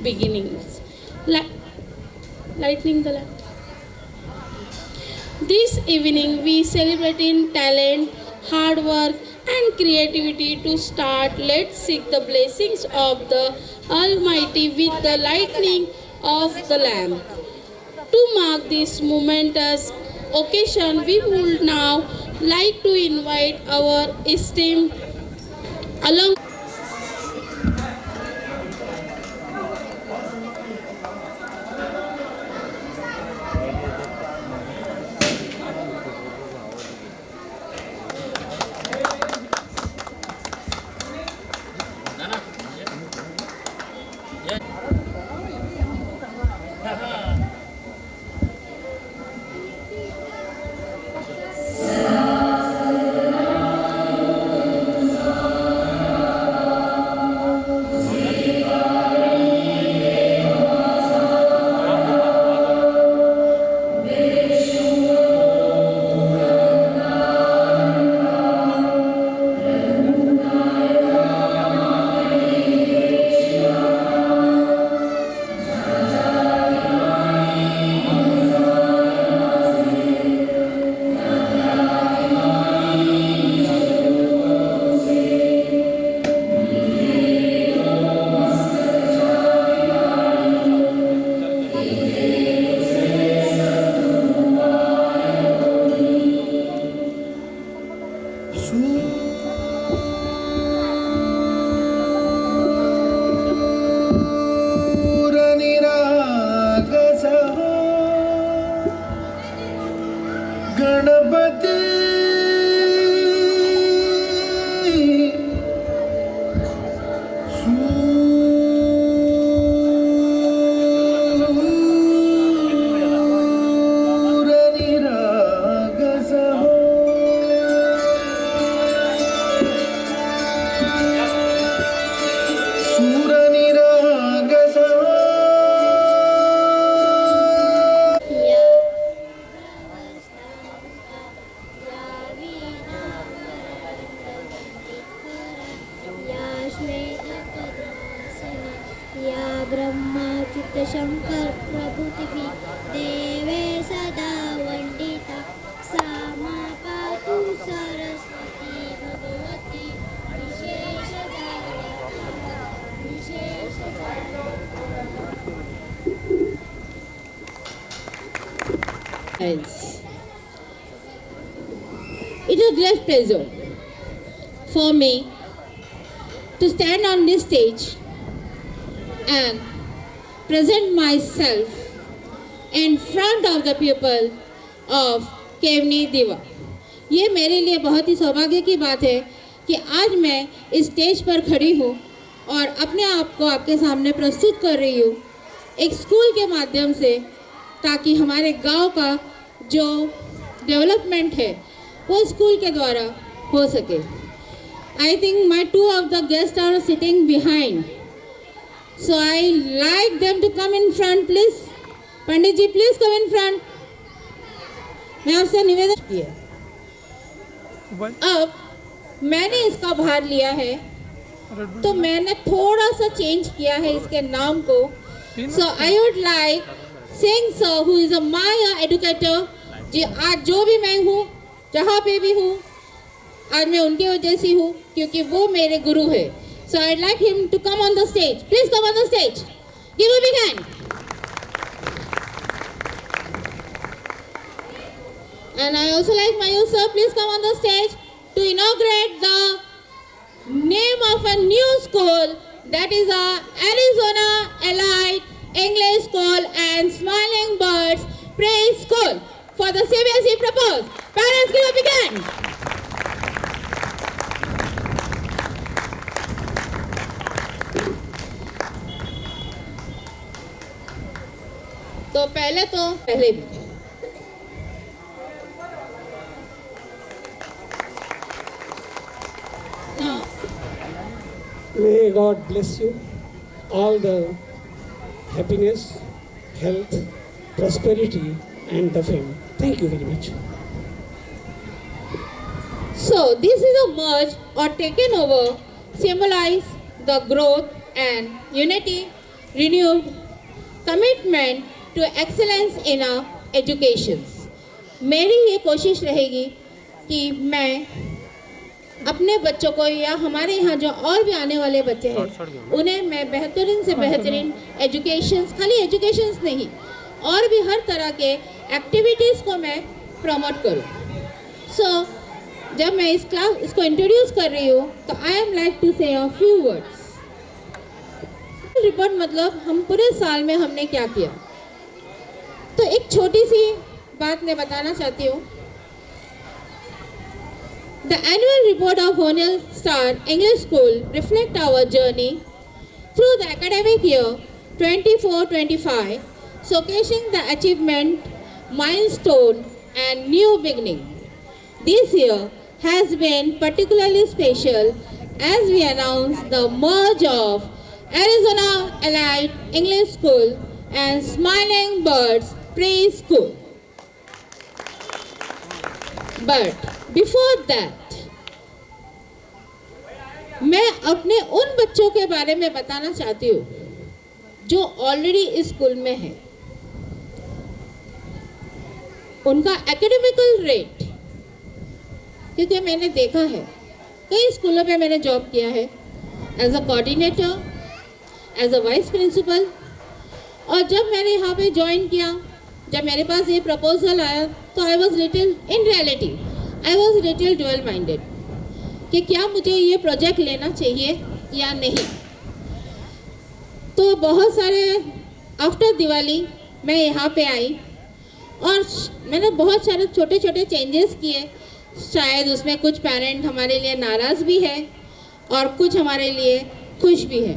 beginnings. Li- Lightning the lamp. This evening we celebrate in talent, hard work and creativity to start. Let's seek the blessings of the Almighty with the lightning of the lamp. To mark this momentous occasion, we would now like to invite our esteemed along. Ganpati या ब्रह्मा चित्तशंकर प्रभृतिभिः देवे सदा वन्दिता सा मा पातु Saraswati Bhagwati It is a great pleasure for me to stand on this stage and present myself in front of the people of केवनी दीवा। ये मेरे लिए बहुत ही सौभाग्य की बात है कि आज मैं इस स्टेज पर खड़ी हूँ और अपने आप को आपके सामने प्रस्तुत कर रही हूँ एक स्कूल के माध्यम से, ताकि हमारे गांव का जो डेवलपमेंट है वो स्कूल के द्वारा हो सके। I think my two of the guest are sitting behind, so I like them to come in front, please. Pandit ji please come in front. मैं आपसे निवेदन किया, अब मैंने इसका भार लिया है तो मैंने थोड़ा सा चेंज किया है इसके नाम को। So I would like Singh sir who is a my educator ji, आज जो भी मैं हूँ जहाँ पे भी हूँ आज मैं उनकी वजह से हूँ क्योंकि वो मेरे गुरु है। So I'd like him to come on the stage. Please come on the stage. Give a big hand. And I also like Mayur sir, please come on the stage to inaugurate the name of a new school, that is a Arizona Elite English School and Smiling Birds Praise School for the CBSE proposed. Parents, give a big hand. तो पहले भी May God bless you, all the happiness, health, prosperity and the fame. Thank you very much. So this is a merge or taken over symbolize the growth and unity renewed commitment to excellence in our education. मेरी ये कोशिश रहेगी कि मैं अपने बच्चों को या हमारे यहाँ जो और भी आने वाले बच्चे हैं उन्हें मैं बेहतरीन से बेहतरीन एजुकेशंस, खाली एजुकेशंस नहीं और भी हर तरह के एक्टिविटीज़ को मैं प्रमोट करूँ. सो जब मैं इसको इंट्रोड्यूस कर रही हूँ तो आई एम लाइक टू से अ फ्यू वर्ड्स. रिपोर्ट मतलब हम पूरे साल में हमने क्या किया. तो एक छोटी सी बात मैं बताना चाहती हूँ. The annual report of Honel Star English School reflects our journey through the academic year 24-25, showcasing the achievement, milestone and new beginning. This year has been particularly special as we announce the merge of Arizona Elite English School and Smiling Birds Preschool. But before that, मैं अपने उन बच्चों के बारे में बताना चाहती हूँ जो ऑलरेडी इस स्कूल में हैं. उनका एकेडमिकल रेट, क्योंकि मैंने देखा है कई स्कूलों में मैंने जॉब किया है as a coordinator, as a vice principal, और जब मैंने यहाँ पे ज्वाइन किया, जब मेरे पास ये प्रपोजल आया तो I was little, in reality I was little dual minded कि क्या मुझे ये प्रोजेक्ट लेना चाहिए या नहीं. तो बहुत सारे आफ्टर दिवाली मैं यहाँ पे आई और मैंने बहुत सारे छोटे छोटे चेंजेस किए. शायद उसमें कुछ पेरेंट हमारे लिए नाराज़ भी है और कुछ हमारे लिए खुश भी है.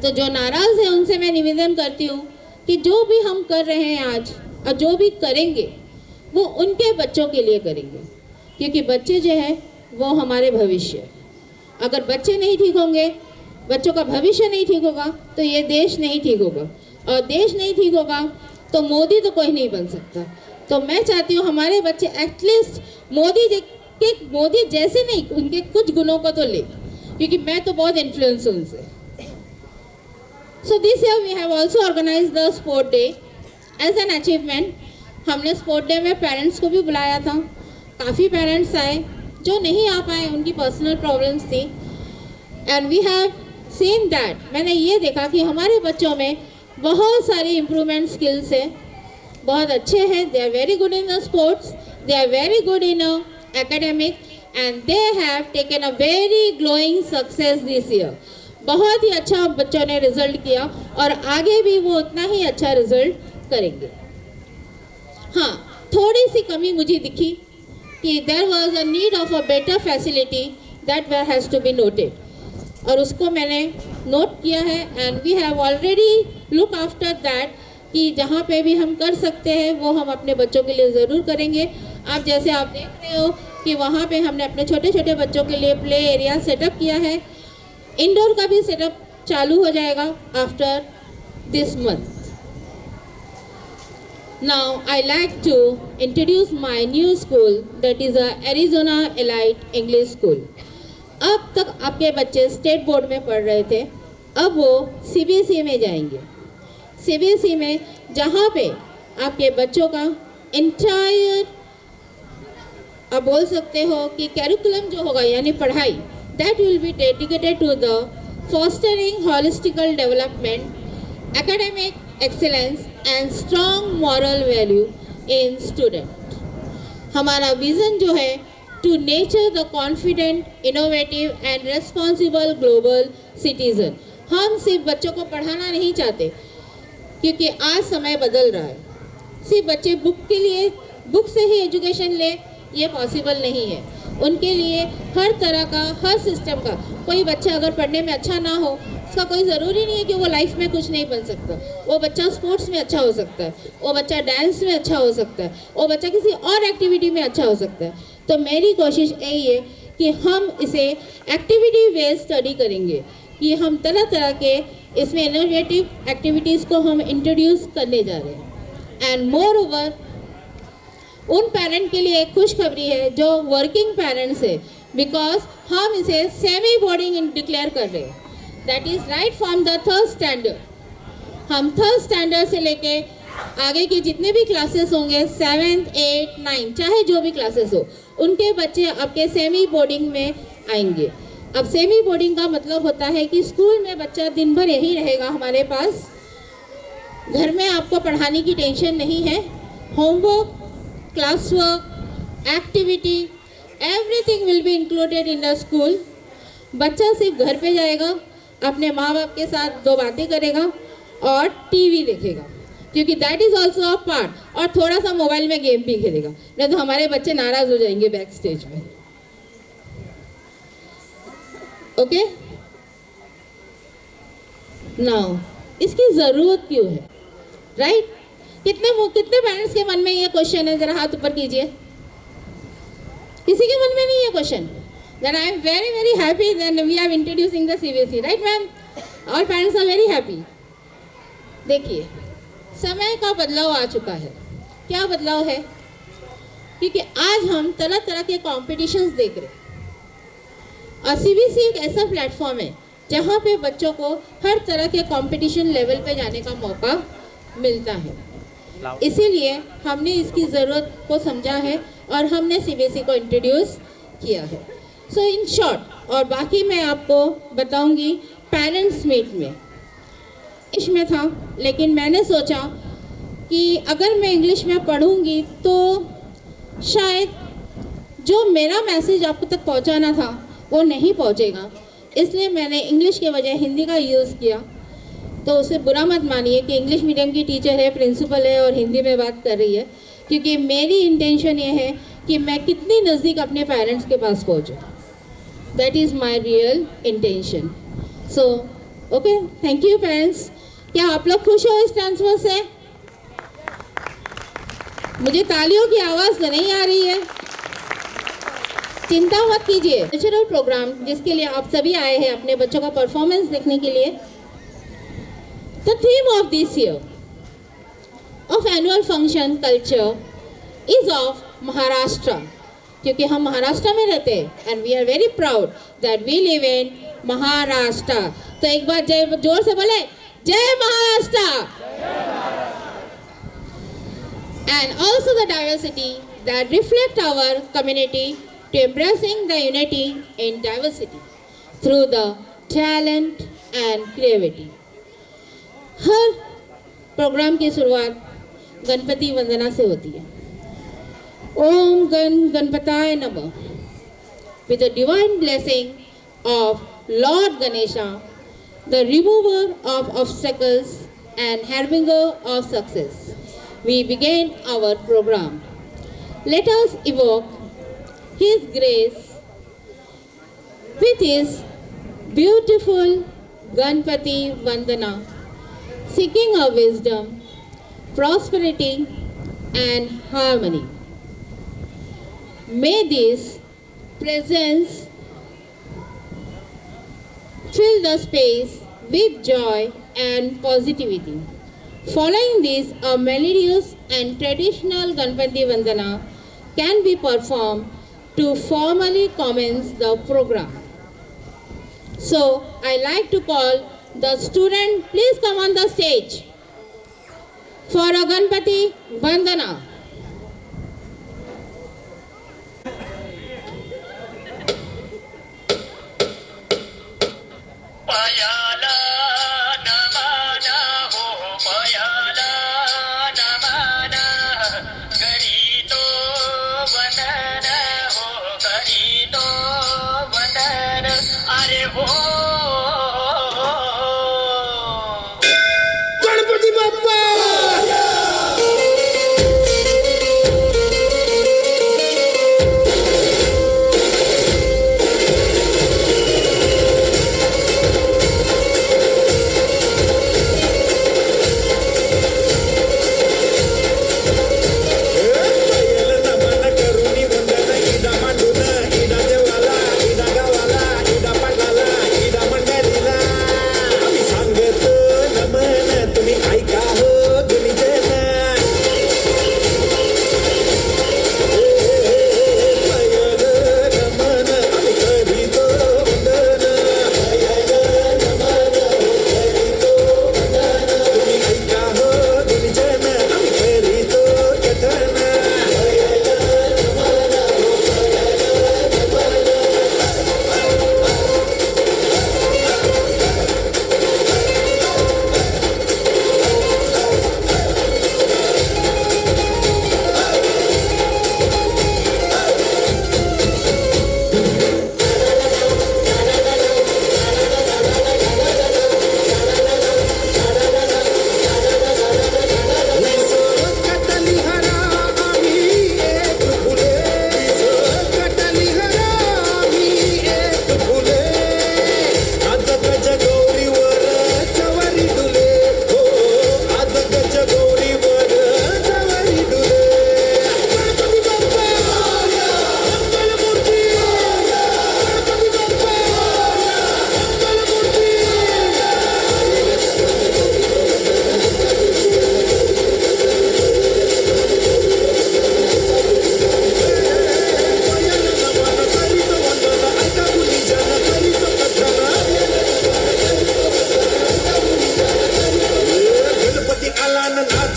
तो जो नाराज़ है उनसे मैं निवेदन करती हूँ कि जो भी हम कर रहे हैं आज और जो भी करेंगे वो उनके बच्चों के लिए करेंगे, क्योंकि बच्चे जो है वो हमारे भविष्य. अगर बच्चे नहीं ठीक होंगे, बच्चों का भविष्य नहीं ठीक होगा तो ये देश नहीं ठीक होगा, और देश नहीं ठीक होगा तो मोदी तो कोई नहीं बन सकता. तो मैं चाहती हूँ हमारे बच्चे एटलीस्ट मोदी जैसे नहीं, उनके कुछ गुणों को तो ले, क्योंकि मैं तो बहुत इन्फ्लुएंस हूँ उनसे. So this year we have also organize the sport day as an achievement. हमने स्पोर्ट डे में पेरेंट्स को भी बुलाया था. काफ़ी पेरेंट्स आए, जो नहीं आ पाए उनकी पर्सनल प्रॉब्लम्स थी. And we have seen that, मैंने ये देखा कि हमारे बच्चों में बहुत सारी इम्प्रूवमेंट स्किल्स है, बहुत अच्छे हैं. They are very good in the sports, they are very good in academic, and they have taken a very glowing success this year. बहुत ही अच्छा बच्चों ने रिजल्ट किया और आगे भी वो उतना ही अच्छा रिजल्ट करेंगे. हाँ, थोड़ी सी कमी मुझे दिखी कि there was a need of a better facility that has to be noted, और उसको मैंने नोट किया है. And we have already look after that कि जहाँ पे भी हम कर सकते हैं वो हम अपने बच्चों के लिए ज़रूर करेंगे. आप जैसे आप देख रहे हो कि वहाँ पे हमने अपने छोटे छोटे बच्चों के लिए प्ले एरिया सेटअप किया है. इंडोर का भी सेटअप चालू हो जाएगा after this month. Now I like to introduce my new school, that is a Arizona elite English school. अब तक आपके बच्चे स्टेट बोर्ड में पढ़ रहे थे, अब वो सीबीएसई में जाएंगे. सीबीएसई में जहाँ पे आपके बच्चों का इंटायर, आप बोल सकते हो कि कैरिकुलम जो होगा यानी पढ़ाई, that will be dedicated to the fostering holistical development, academic excellence and strong moral value in student. हमारा विज़न जो है to nurture the confident, innovative and responsible global citizen. हम सिर्फ बच्चों को पढ़ाना नहीं चाहते, क्योंकि आज समय बदल रहा है. सिर्फ बच्चे बुक से ही एजुकेशन ले, ये पॉसिबल नहीं है. उनके लिए हर तरह का, हर सिस्टम का, कोई बच्चा अगर पढ़ने में अच्छा ना हो, उसका कोई ज़रूरी नहीं है कि वो लाइफ में कुछ नहीं बन सकता. वो बच्चा स्पोर्ट्स में अच्छा हो सकता है, वो बच्चा डांस में अच्छा हो सकता है, वो बच्चा किसी और एक्टिविटी में अच्छा हो सकता है. तो मेरी कोशिश यही है कि हम इसे एक्टिविटी बेस्ड स्टडी करेंगे, कि हम तरह तरह के इसमें इनोवेटिव एक्टिविटीज़ को हम इंट्रोड्यूस करने जा रहे हैं. एंड मोर ओवर, उन पेरेंट के लिए एक खुशखबरी है जो वर्किंग पेरेंट्स है, बिकॉज हम इसे सेमी बोर्डिंग डिक्लेयर कर रहे हैं. That is right from the 3rd standard हम थर्ड स्टैंडर्ड से लेके आगे की जितने भी क्लासेस होंगे 7th 8th 9th चाहे जो भी क्लासेस हो, उनके बच्चे आपके सेमी बोर्डिंग में आएंगे। अब सेमी बोर्डिंग का मतलब होता है कि स्कूल में बच्चा दिन भर यही रहेगा हमारे पास, घर में आपको पढ़ाने की टेंशन नहीं है। Homework, class work, activity, everything will be included in the school. बच्चा सिर्फ घर पे जाएगा, अपने माँ बाप के साथ 2 बातें करेगा और टीवी देखेगा, क्योंकि that is also a part, और थोड़ा सा मोबाइल में गेम भी खेलेगा, नहीं तो हमारे बच्चे नाराज़ हो जाएंगे बैक स्टेज में। ओके, नाउ इसकी ज़रूरत क्यों है, राइट? कितने पेरेंट्स के मन में ये क्वेश्चन है? ज़रा हाथ ऊपर कीजिए। किसी के मन में नहीं है question? Then I am very very happy that we are introducing the CBSE, right ma'am? All parents are very happy. देखिए, समय का बदलाव आ चुका है। क्या बदलाव है? क्योंकि आज हम तरह तरह के कॉम्पिटिशन्स देख रहे हैं, और CBSE एक ऐसा प्लेटफॉर्म है जहाँ पे बच्चों को हर तरह के कंपटीशन लेवल पे जाने का मौका मिलता है। इसीलिए हमने इसकी ज़रूरत को समझा है और हमने CBSE को इंट्रोड्यूस किया है। सो इन शॉर्ट, और बाकी मैं आपको बताऊंगी पेरेंट्स मीट में। इंग्लिश में था, लेकिन मैंने सोचा कि अगर मैं इंग्लिश में पढ़ूंगी तो शायद जो मेरा मैसेज आपको तक पहुंचाना था वो नहीं पहुंचेगा, इसलिए मैंने इंग्लिश के बजाय हिंदी का यूज़ किया। तो उसे बुरा मत मानिए कि इंग्लिश मीडियम की टीचर है, प्रिंसिपल है और हिंदी में बात कर रही है, क्योंकि मेरी इंटेंशन ये है कि मैं कितनी नज़दीक अपने पेरेंट्स के पास पहुँचूँ। That is my real intention. So okay, thank you parents. क्या आप लोग खुश हो इस ट्रांसफर से? मुझे तालियों की आवाज़ तो नहीं आ रही है। चिंता मत कीजिए, कल्चरल प्रोग्राम जिसके लिए आप सभी आए हैं अपने बच्चों का परफॉर्मेंस देखने के लिए, the theme of this year of annual function culture is of Maharashtra, क्योंकि हम महाराष्ट्र में रहते हैं and we are very proud that we live in Maharashtra. तो एक बार जय जोर से बोले, जय Maharashtra. And also the diversity that reflect our community to embracing the unity in diversity through the talent and creativity. हर प्रोग्राम की शुरुआत गणपति वंदना से होती है। ओम गणपताय नमः। With the divine blessing of Lord Ganesha, the remover of obstacles and harbinger of success, we begin our program. Let us evoke His grace with His beautiful Ganpati Vandana, seeking our wisdom, prosperity and harmony. May this presence fill the space with joy and positivity. Following this, a melodious and traditional Ganpati Vandana can be performed to formally commence the program. So, I like to call the student, please come on the stage for a Ganpati Vandana. Ganpati Bappa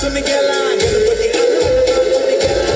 नाचून गेला गणपती आला नाचून गेला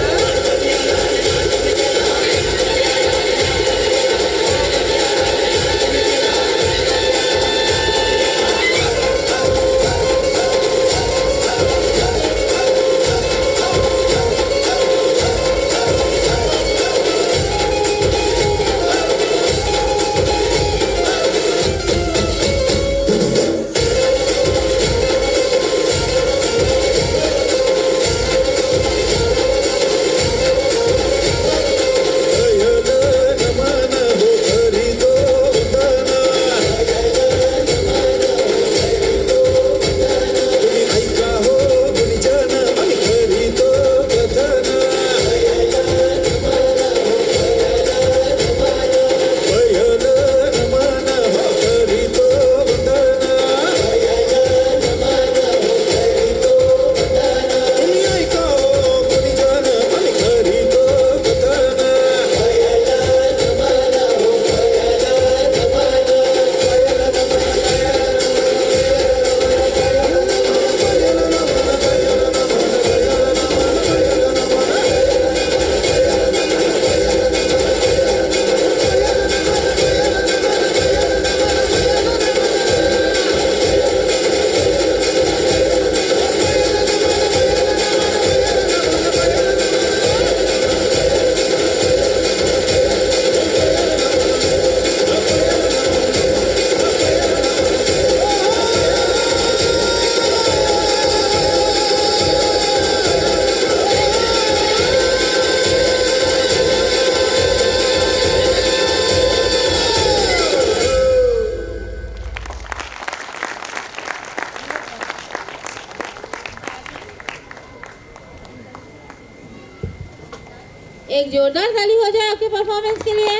एक जोरदार ताली हो जाए आपके परफॉर्मेंस के लिए।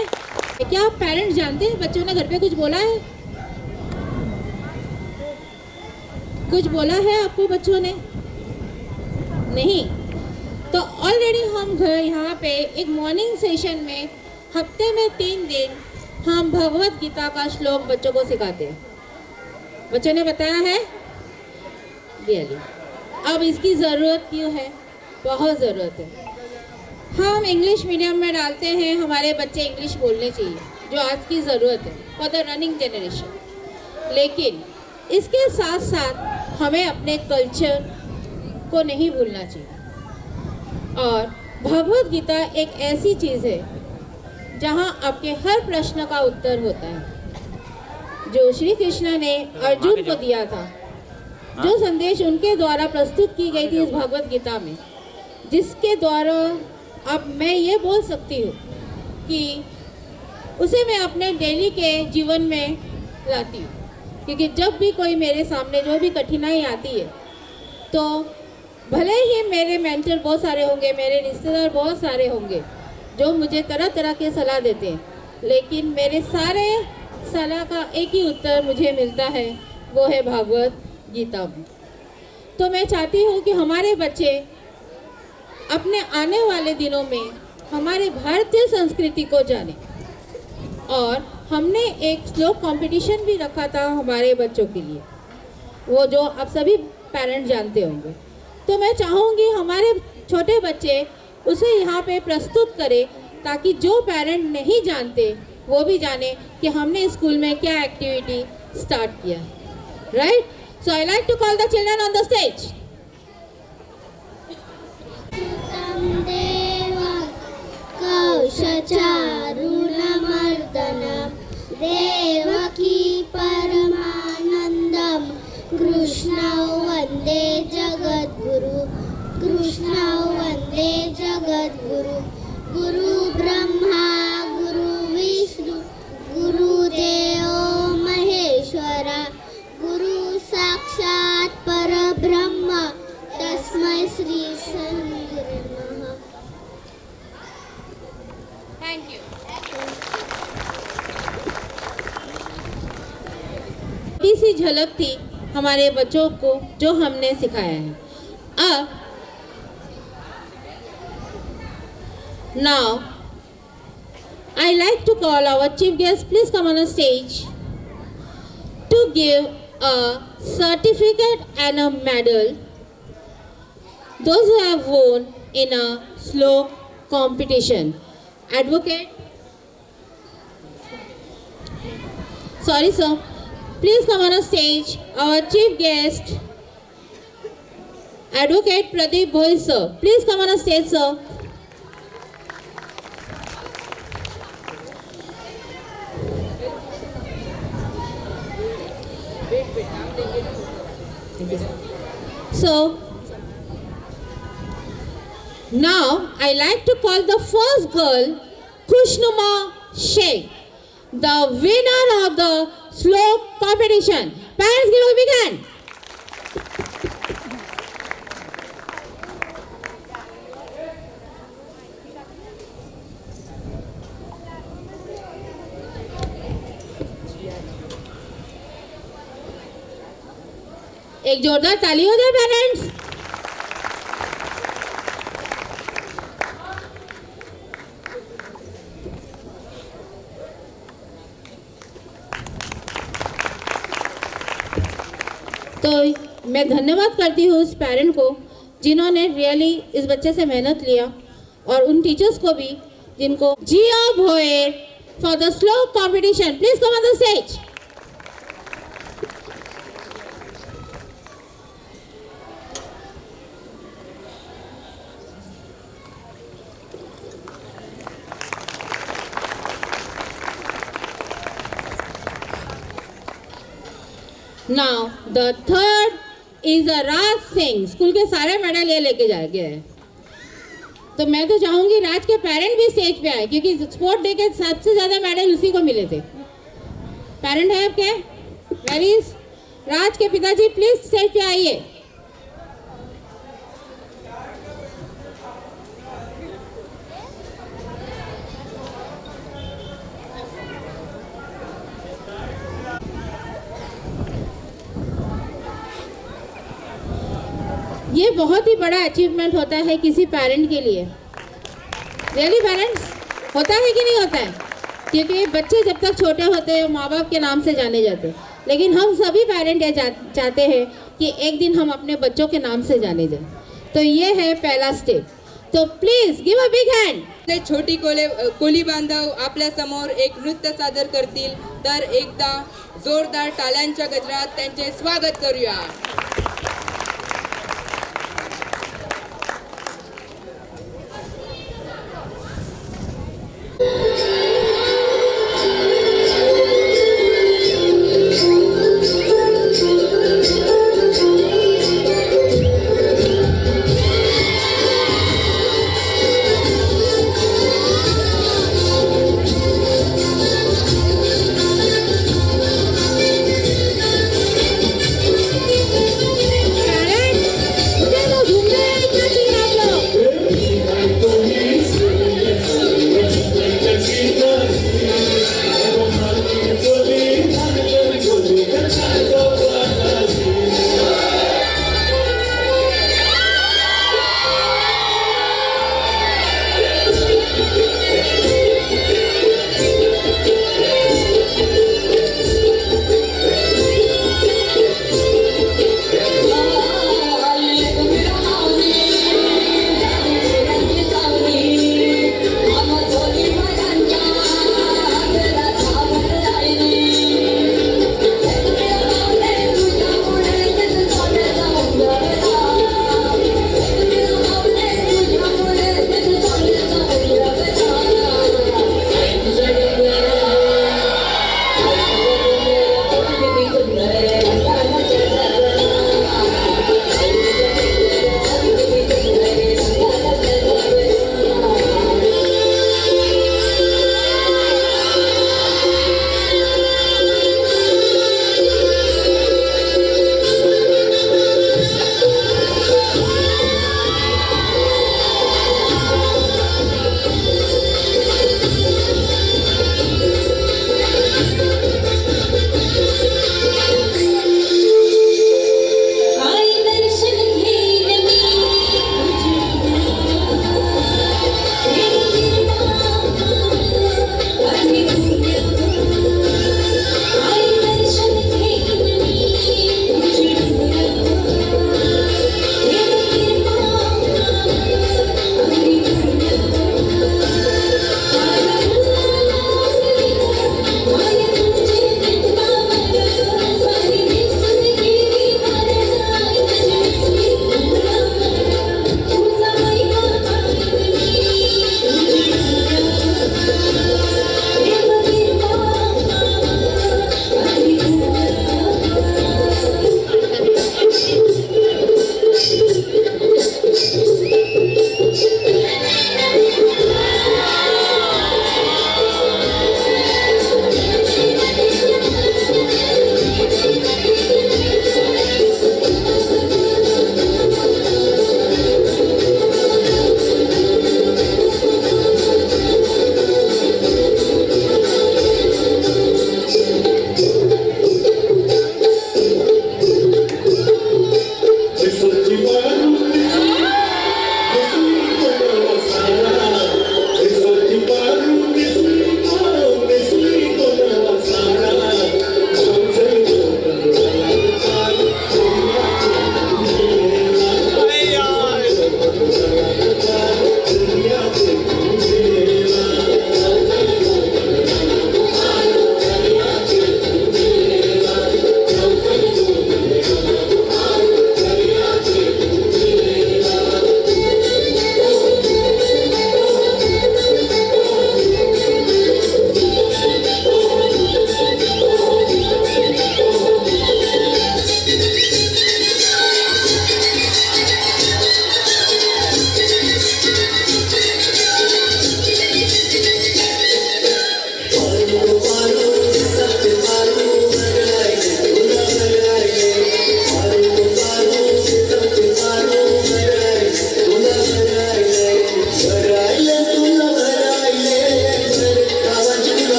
क्या आप पेरेंट्स जानते हैं बच्चों ने घर पे कुछ बोला है? कुछ बोला है आपको बच्चों ने? नहीं। तो ऑलरेडी हम घर यहाँ पे एक मॉर्निंग सेशन में हफ्ते में 3 दिन हम भगवत गीता का श्लोक बच्चों को सिखाते हैं। बच्चों ने बताया है रियली। अब इसकी ज़रूरत क्यों है? बहुत ज़रूरत है। हम इंग्लिश मीडियम में डालते हैं, हमारे बच्चे इंग्लिश बोलने चाहिए, जो आज की ज़रूरत है फॉर द रनिंग जनरेशन। लेकिन इसके साथ साथ हमें अपने कल्चर को नहीं भूलना चाहिए। और भगवत गीता एक ऐसी चीज़ है जहां आपके हर प्रश्न का उत्तर होता है। जो श्री कृष्ण ने अर्जुन को दिया था, जो संदेश उनके द्वारा प्रस्तुत की गई थी इस भगवत गीता में, जिसके द्वारा अब मैं ये बोल सकती हूँ कि उसे मैं अपने डेली के जीवन में लाती हूँ। क्योंकि जब भी कोई मेरे सामने जो भी कठिनाई आती है, तो भले ही मेरे मेंटर बहुत सारे होंगे, मेरे रिश्तेदार बहुत सारे होंगे जो मुझे तरह तरह के सलाह देते हैं, लेकिन मेरे सारे सलाह का एक ही उत्तर मुझे मिलता है, वो है भगवत गीता में। तो मैं चाहती हूँ कि हमारे बच्चे अपने आने वाले दिनों में हमारे भारतीय संस्कृति को जाने। और हमने एक श्लोक कंपटीशन भी रखा था हमारे बच्चों के लिए, वो जो आप सभी पेरेंट्स जानते होंगे। तो मैं चाहूँगी हमारे छोटे बच्चे उसे यहाँ पे प्रस्तुत करें, ताकि जो पेरेंट नहीं जानते वो भी जाने कि हमने स्कूल में क्या एक्टिविटी स्टार्ट किया। Right? So I like to call the children on the stage. कौशचारुणमर्दनं देवकी परमानन्दं कृष्णं वन्दे जगद्गुरु कृष्णं वन्दे जगद्गुरु गुरु ब्रह्मा गुरु विष्णु गुरुदेवो महेश्वरा गुरु साक्षात् परब्रह्म तस्मै श्री सद्गुरुवे नमः। Thank you. छोटी सी झलक थी हमारे बच्चों को जो हमने सिखाया है। अब now I like to call our chief guest, please come on the stage to give a certificate and a medal those who have won in a slow competition. Advocate. Sorry, sir. Please come on a stage. Our chief guest, Advocate Pradeep Bhoi, sir. Please come on a stage, sir. So, now I like to call the first girl Kushnuma Sheikh, the winner of the slow competition. Parents, give a big hand. एक जोरदार ताली हो जाए parents. तो मैं धन्यवाद करती हूँ उस पेरेंट को जिन्होंने रियली इस बच्चे से मेहनत लिया, और उन टीचर्स को भी जिनको Jiya Bhoyar for the slow competition. Please come on the stage. Now the third is a Raj Singh. School के सारे मेडल ये लेके जा गया है. तो मैं तो चाहूंगी राज के पेरेंट भी स्टेज पे आए, क्योंकि स्पोर्ट डे के सबसे ज्यादा मेडल उसी को मिले थे. पेरेंट है आपके? वेरी राज के पिताजी प्लीज स्टेज पे आइए. ये बहुत ही बड़ा अचीवमेंट होता है किसी पेरेंट के लिए. रियली पेरेंट्स, होता है कि नहीं होता है? क्योंकि बच्चे जब तक छोटे होते हैं माँ बाप के नाम से जाने जाते हैं, लेकिन हम सभी पेरेंट ये चाहते हैं कि एक दिन हम अपने बच्चों के नाम से जाने जाएं. तो ये है पहला स्टेप. तो please give a big hand. आपले छोटी कोली बांधव आपल्या समोर एक नृत्य सादर करतील, तर एकदा जोरदार टाळ्यांच्या गजरात त्यांचे स्वागत करूया.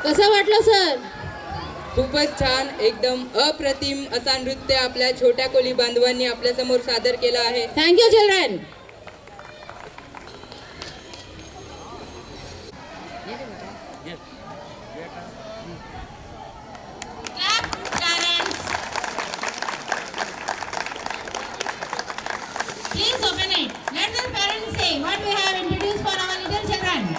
कसं वाटलं सर? खूपच छान, एकदम अप्रतिम असा नृत्य आपल्या छोट्या कोली बांधवांनी आपल्या समोर सादर केला आहे. Thank you children. Please open it. Let the parents say what we have introduced for our little children.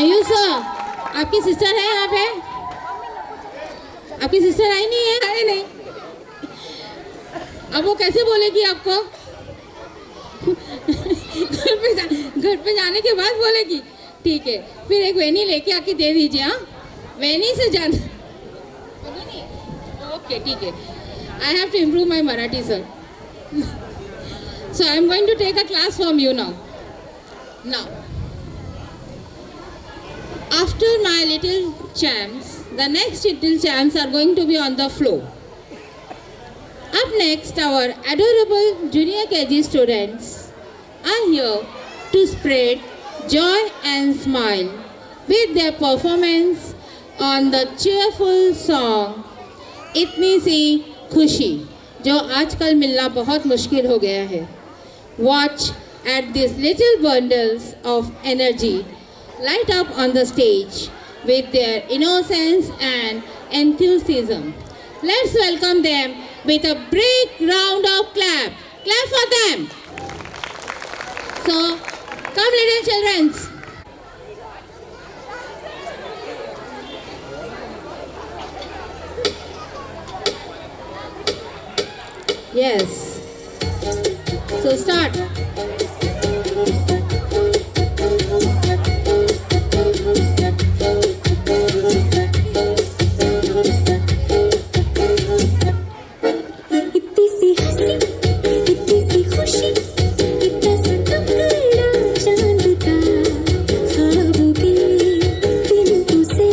Mayur sir, आपकी सिस्टर है यहाँ पे? आपकी सिस्टर आई नहीं है? आई नहीं। अब वो कैसे बोलेगी आपको? घर पे जाने के बाद बोलेगी। ठीक है, फिर एक वेनी लेके आके दे दीजिए। हाँ, वेनी से जाना। ओके, ठीक है। I have to improve my Marathi sir. So I am going to take a class from you now. Now, after my little champs, the next little champs are going to be on the floor. Up next, our adorable junior KG students are here to spread joy and smile with their performance on the cheerful song इतनी सी खुशी, जो आजकल मिलना बहुत मुश्किल हो गया है. Watch at these little bundles of energy light up on the stage with their innocence and enthusiasm. Let's welcome them with a big round of clap. Clap for them. So, come little children. Yes. So start. इतनी सी हंसी, इतनी सी खुशी, इतना सा टुकड़ा चांद का, ख्वाबों के तिनकों से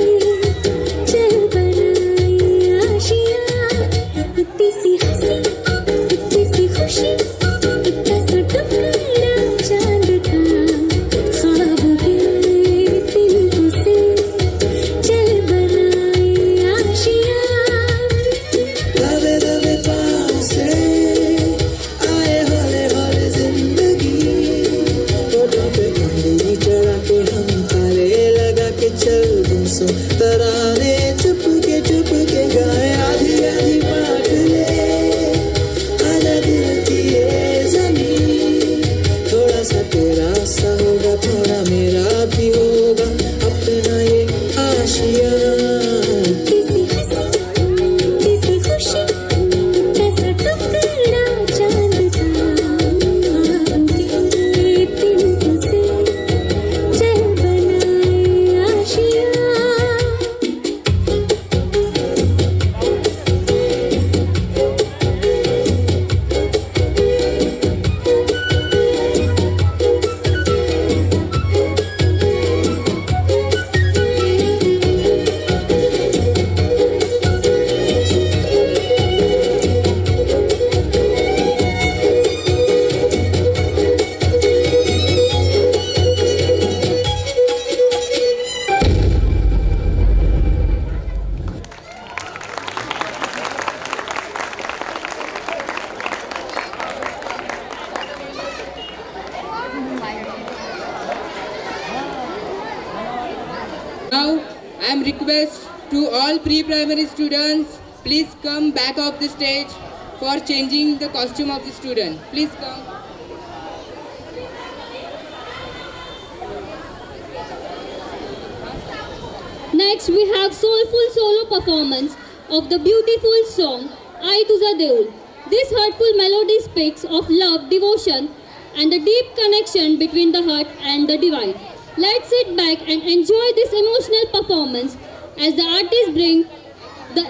चल बनाई आशियाँ. इतनी सी हंसी, इतनी सी खुशी, इतना सा टुकड़ा चांद का, ख्वाबों के तिनकों से चल बनाई आशियाँ. दबे दबे पाँव से आए हौले हौले जिंदगी, होठों पे उंगली चढ़ा के हम तारे लगा के चल दूसो तराने चुप के गाए. आधी आधी बात ले आजा दिल की ये जमीन, थोड़ा सा तेरा सा होगा, थोड़ा मेरा भी होगा, अपना ये आशिया. किसी हंसी, किसी खुशी, इतना सा टुकड़ा चांद का, ख्वाबों के तिनकों से चल बनाई आशियाँ. Now, I am request to all pre-primary students, please come back of the stage for changing the costume of the student. Please come. Next, we have soulful solo performance of the beautiful song "I Tuja Deul." This heartful melody speaks of love, devotion, and the deep connection between the heart and the divine. Let's sit back and enjoy this emotional performance as the artists bring the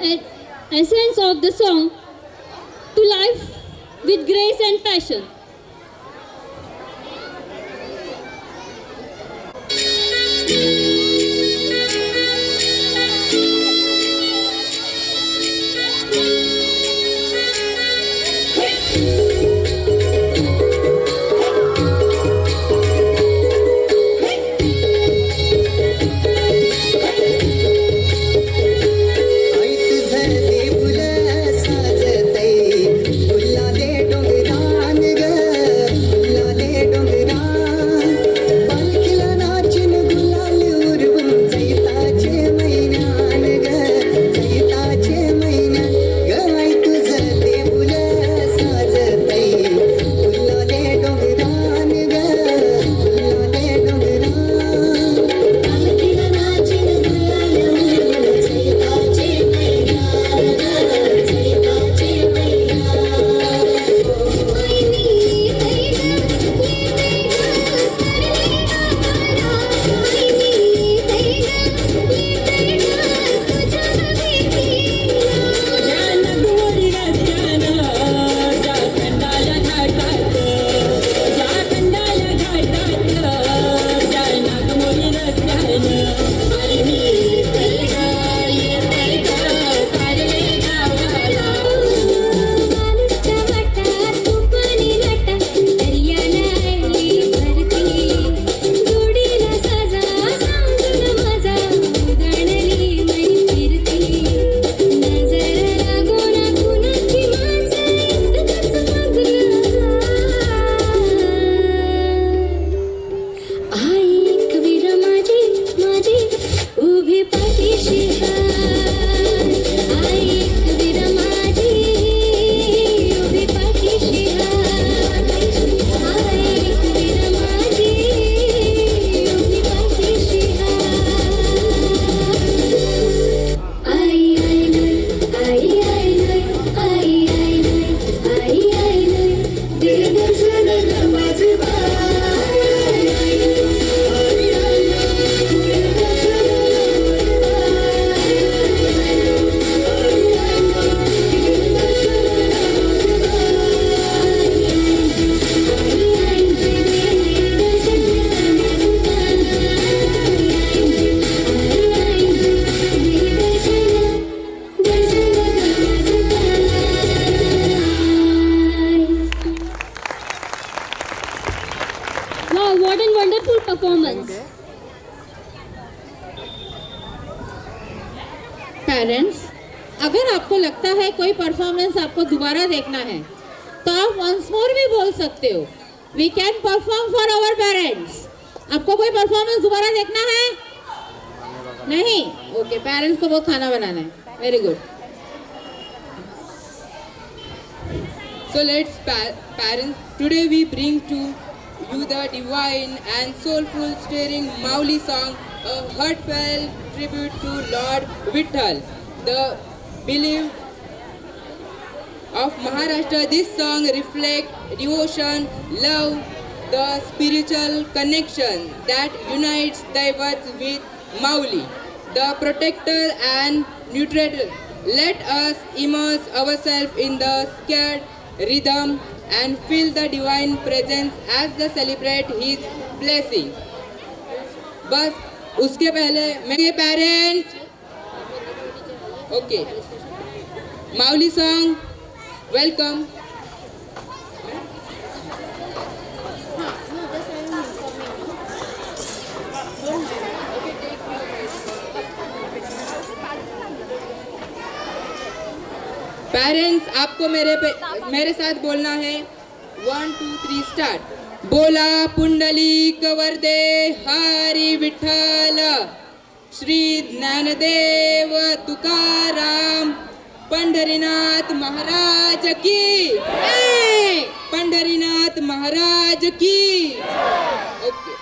essence of the song to life with grace and passion. ऐत झरते फुलं साजतय, फुलाले डोंगरान ग Wow, what a wonderful performance. Parents, अगर आपको लगता है कोई performance आपको दोबारा देखना है तो आप वंस मोर भी बोल सकते हो. We can perform for our parents. आपको कोई परफॉर्मेंस दोबारा देखना है? नहीं? ओके, पेरेंट्स को वो खाना बनाना है. Very good. So let's parents, today we bring to you the divine and soulful stirring Mauli song, a heartfelt tribute to Lord Vitthal, the beloved of Maharashtra. This song reflects devotion, love, the spiritual connection that unites Daivat with Mauli, the protector and nutritor. Let us immerse ourselves in the scared rhythm and feel the divine presence as they celebrate his blessing. बस उसके पहले मेरे parents, okay, Mauli song, welcome. Parents, आपको मेरे साथ बोलना है. 1 2 3 start. बोला पुंडलिक वरदे हरी विठ्ठल, श्री ज्ञानदेव तुकाराम, पंढरीनाथ महाराज की, पंढरीनाथ महाराज की. ओके.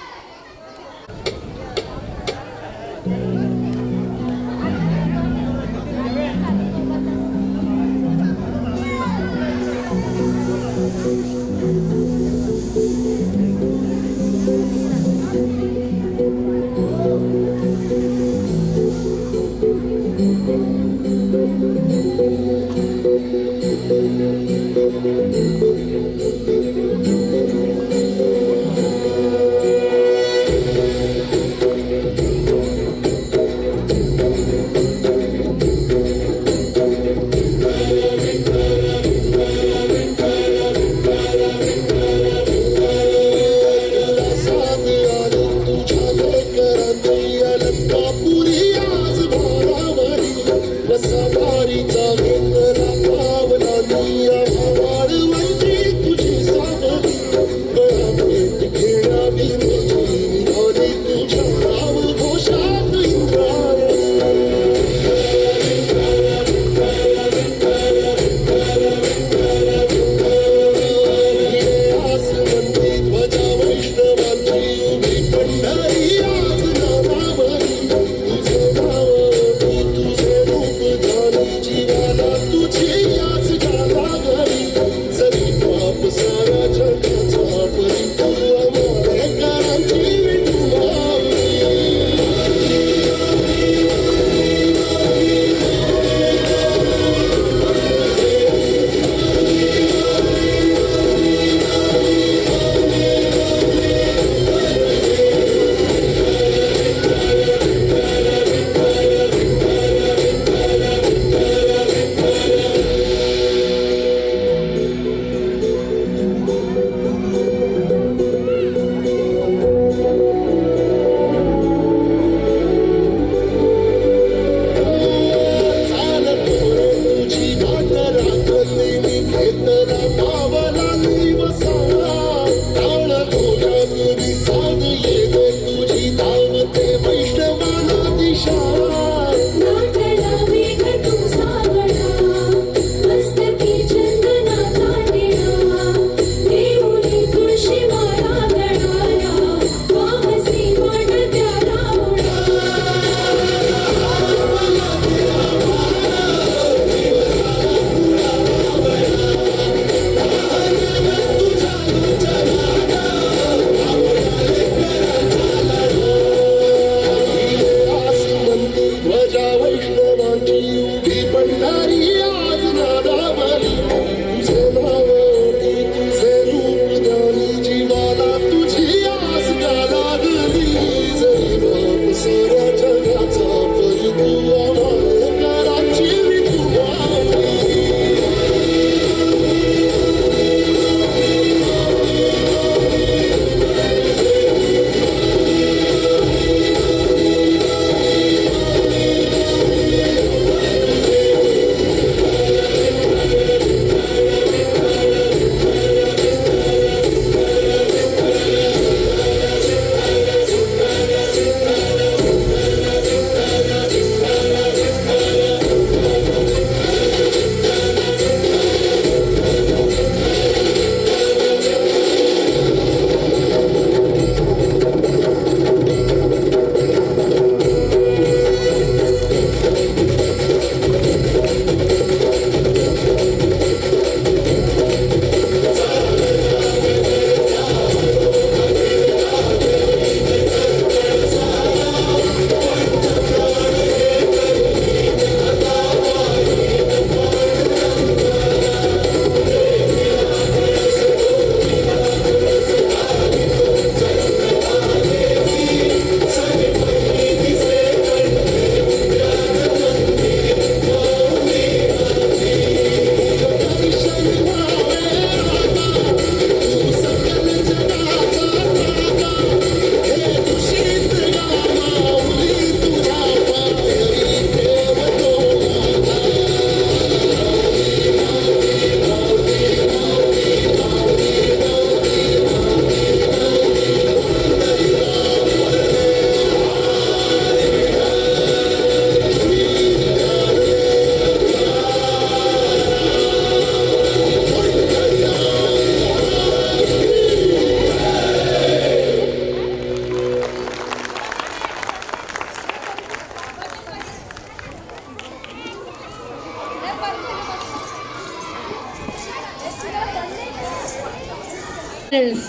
पेरेंट्स,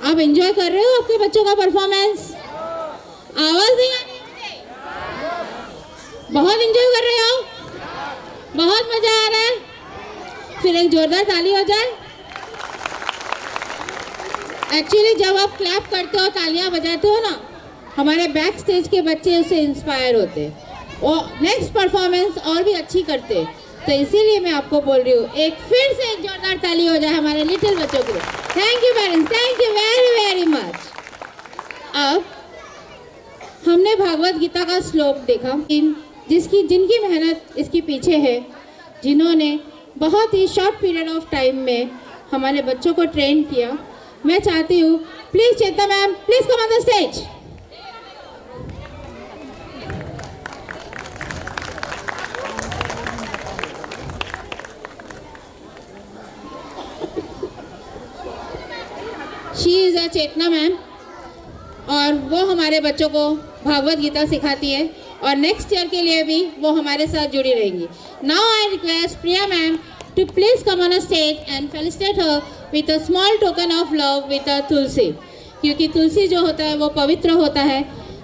आप एंजॉय कर रहे हो आपके बच्चों का परफॉर्मेंस? आवाज नहीं आ रही है? बहुत एंजॉय कर रहे हो? बहुत मजा आ रहा है? फिर एक जोरदार ताली हो जाए। एक्चुअली जब आप क्लैप करते हो, तालियां बजाते हो ना, हमारे बैक स्टेज के बच्चे उससे इंस्पायर होते हैं और नेक्स्ट परफॉर्मेंस और भी अच्छी करते। तो इसीलिए मैं आपको बोल रही हूँ, एक फिर से एक जोरदार ताली हो जाए हमारे लिटिल बच्चों के लिए। Thank you parents, thank you very very much. अब हमने भागवत गीता का श्लोक देखा, जिनकी मेहनत इसके पीछे है, जिन्होंने बहुत ही शॉर्ट पीरियड ऑफ टाइम में हमारे बच्चों को ट्रेन किया। मैं चाहती हूँ please Chetna ma'am, please come on the stage. She is a Chetna ma'am और वो हमारे बच्चों को भागवत गीता सिखाती है और नेक्स्ट ईयर के लिए भी वो हमारे साथ जुड़ी रहेंगी। Now I request Priya ma'am to please come on a stage and felicitate her with a small token of love with a tulsi, क्योंकि तुलसी जो होता है वो पवित्र होता है।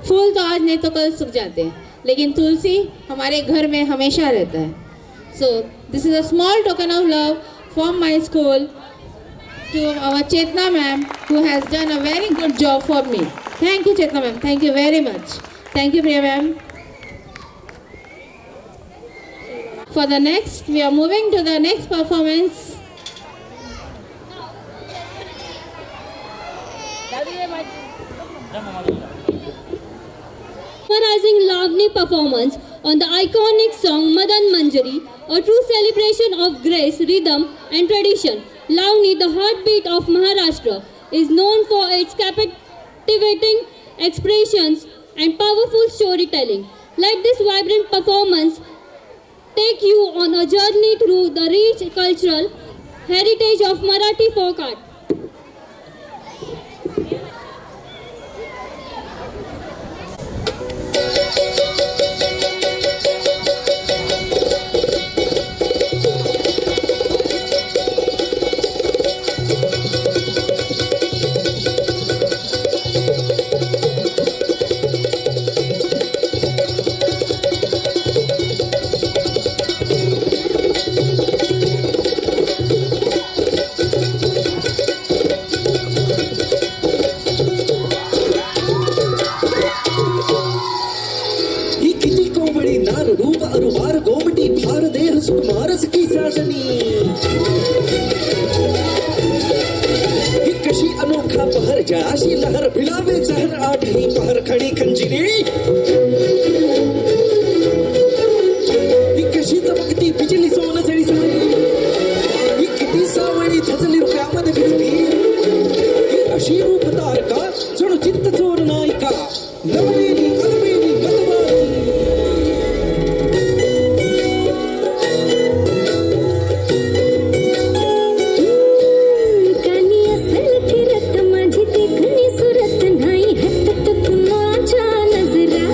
फूल तो आज नहीं तो कल सूख जाते हैं, लेकिन तुलसी हमारे घर में हमेशा रहता है। So this is a small token of love from my school to our Chetna ma'am, who has done a very good job for me. Thank you Chetna ma'am, thank you very much. Thank you Priya ma'am. For the next, we are moving to the next performance. Mesmerizing Lavani performance on the iconic song Madan Manjari, a true celebration of grace, rhythm and tradition. Lavani, the heartbeat of Maharashtra, is known for its captivating expressions and powerful storytelling. Let this vibrant performance take you on a journey through the rich cultural heritage of Marathi folk art. सुकुमारस की साजनी ही कशी अनोखा पहर जळाशी लहर भिलावे जहर आठही पहर खडी खंजिरी ही कशी चमकती बिजली सोन जळी सारी ही किती सावळी झजली रुपयामध्ये भिजली ही अशी रूप तारका जणू चित्त चोर नायिका नवलेली अलबेली मतवारी माझी देखणी सुरत नाही हटत कुणाच्या नजरा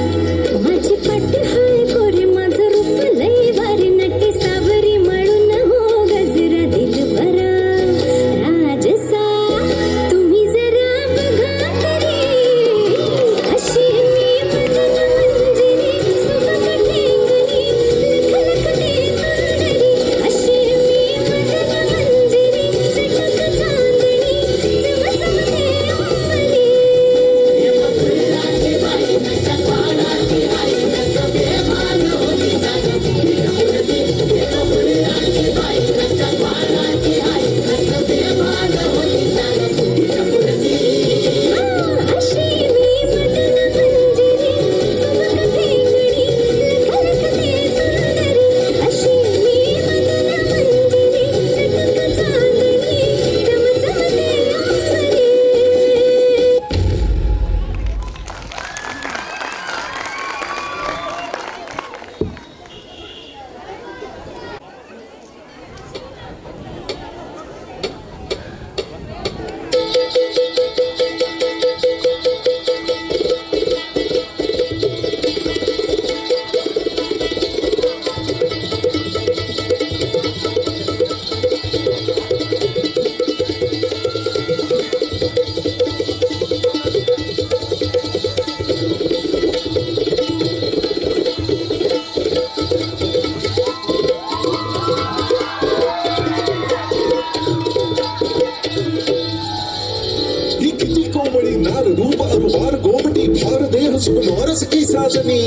चार रूप अनुहार गोमटी भार देह सुकुमारस की साजनी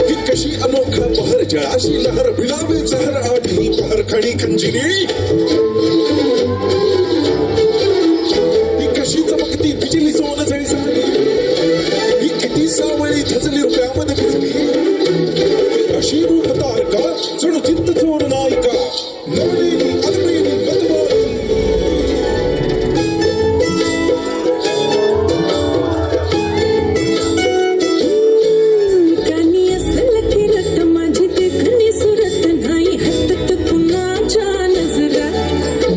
ही कशी अनोखा पहर जळाशी लहर बिलावे जहर आठही पहर खडी खंजिरी ही कशी चमकती बिजली सोन जळी साली ही किती सावळी धजली रुपयामध्ये भिजली अशी रूप तारका जणू चित्त चोर नायिका नवलेली अलबेली मतवाली कानी असल किरत माझी देखणी सुरत नाही हटत कुणाच्या नजरात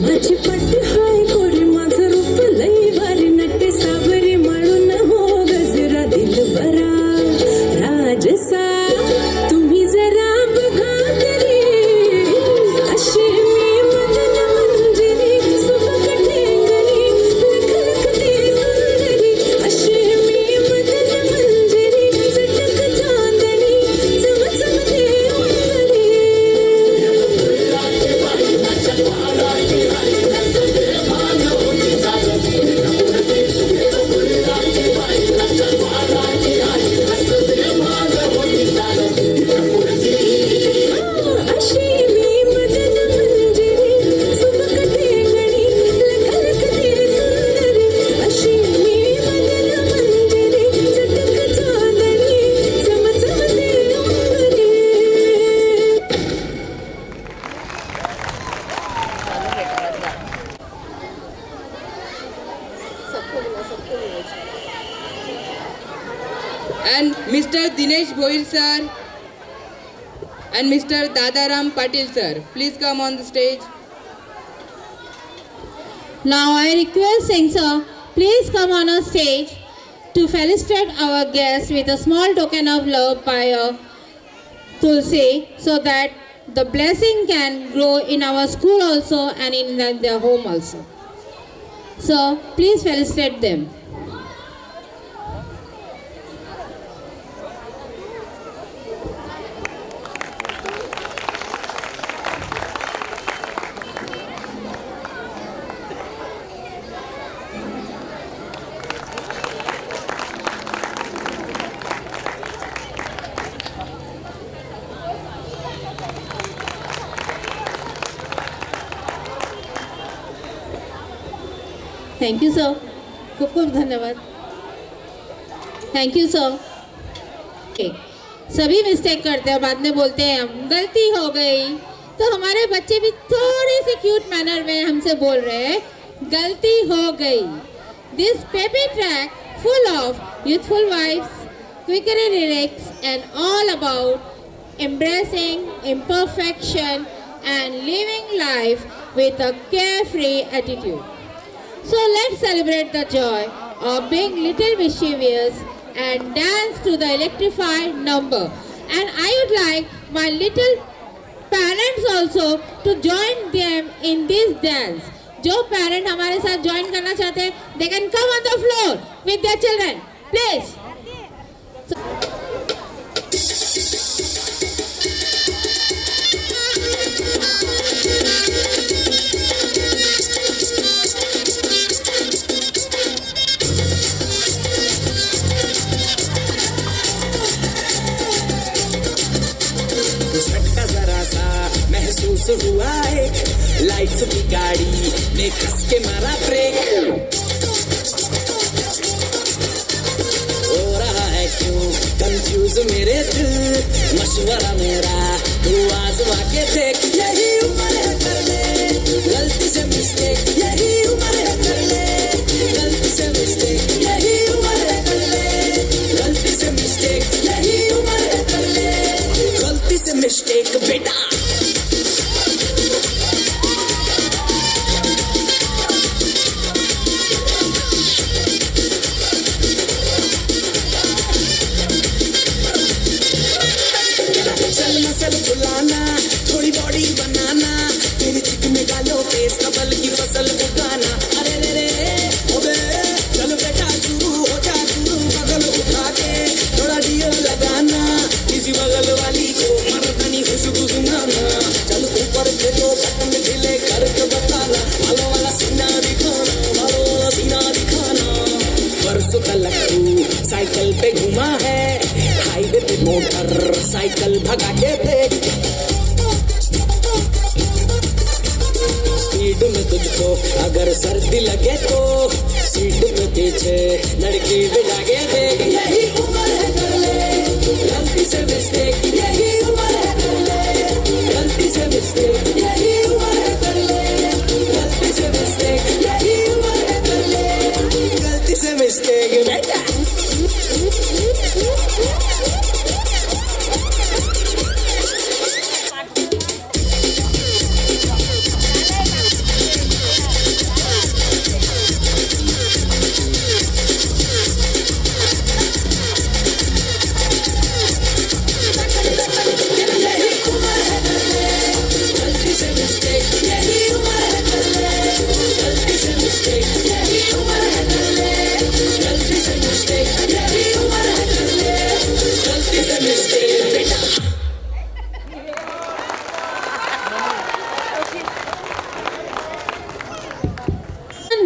माझी पाठी हाय गोरी माझं रूप लई भारी नटे सावरी म्हणून हो गजरा दिलबरा राजसा तुम्ही जरा बघा तरी अशी मी मदन मंजिरी सुबक टेंगरी लख लखती सुंदरी अशी मी मदन मंजिरी चटक चांदणी चमचमते अंबरी अशी मी मदन मंजिरी सुबक टेंगणी लख लखती सुंदरी अशी मी मदन मंजिरी चटक चांदणी चमचमते अंबरी And Mr. Dinesh Boil sir and Mr. Dadaram Patil sir, please come on the stage. Now I request Singh sir, please come on a stage to felicitate our guest with a small token of love by a tulsi so that the blessing can grow in our school also and in their home also. So please felicitate them. Thank you sir, खूब खूब धन्यवाद. Thank you sir. सभी mistake करते हैं, बाद में बोलते हैं हम गलती हो गई. तो हमारे बच्चे भी थोड़ी सी क्यूट मैनर में हमसे बोल रहे हैं गलती हो गई. This peppy track full of youthful vibes, quickery lyrics and all about embracing imperfection and living life with a carefree attitude. So let's celebrate the joy of being little mischievous and dance to the electrified number. And I would like my little parents also to join them in this dance. जो parent हमारे साथ join करना चाहते हैं, they can come on the floor with their children, please. झटका जरा सा महसूस हुआ एक लाइट्स की गाड़ी ने कस के मारा ब्रेक हो रहा है क्यों कंफ्यूज मेरे दिल मशवरा मेरा तू आजमा के देख यही उम्र है कर ले गलती से मिस्टेक यही उम्र है कर ले गलती से मिस्टेक यही उम्र है कर ले गलती से मिस्टेक यही उम्र है कर ले गलती से मिस्टेक बेटा चल मसल फुलाना थोड़ी बॉडी बनाना तेरे चिकने गालों पे इस कबल की फसल उगाना अरे रे रे तलक तू साइकिल पे घुमा है, हाईवे पे मोटर साइकिल भगा के देख, स्पीड में तुझको अगर सर्दी लगे तो सीट में पीछे लड़की बिठा के देख। यही उम्र है कर ले गलती से मिस्टेक, यही उम्र है कर ले गलती से मिस्टेक, यही उम्र है कर ले गलती से मिस्टेक, यही उम्र है कर ले गलती से मिस्टेक बेटा।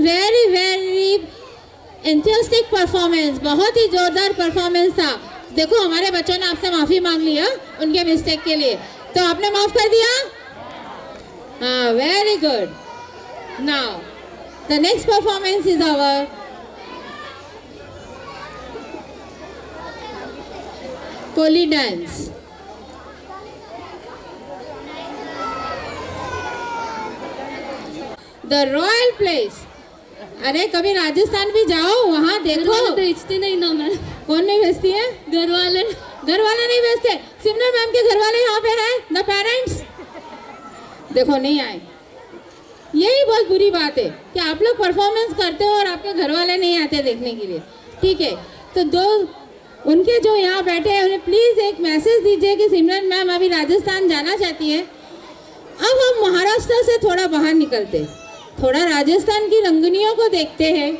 वेरी वेरी एंथुसियास्टिक परफॉर्मेंस, बहुत ही जोरदार परफॉर्मेंस था। देखो हमारे बच्चों ने आपसे माफी मांग लिया उनके मिस्टेक के लिए, तो आपने माफ कर दिया। हाँ, very good. Now the next performance is our Koli dance. The royal place. अरे कभी राजस्थान भी जाओ, वहाँ देखो। भेजते नहीं ना मैं। कौन नहीं भेजती है? घर वाले नहीं भेजते। सिमरन मैम के घर वाले यहाँ पे हैं, द पेरेंट्स। देखो नहीं आए, यही बहुत बुरी बात है कि आप लोग परफॉर्मेंस करते हो और आपके घर वाले नहीं आते देखने के लिए। ठीक है, तो दो उनके जो यहाँ बैठे हैं उन्हें प्लीज़ एक मैसेज दीजिए कि सिमरन मैम अभी राजस्थान जाना चाहती है। अब हम महाराष्ट्र से थोड़ा बाहर निकलते, थोड़ा राजस्थान की रंगनियों को देखते हैं,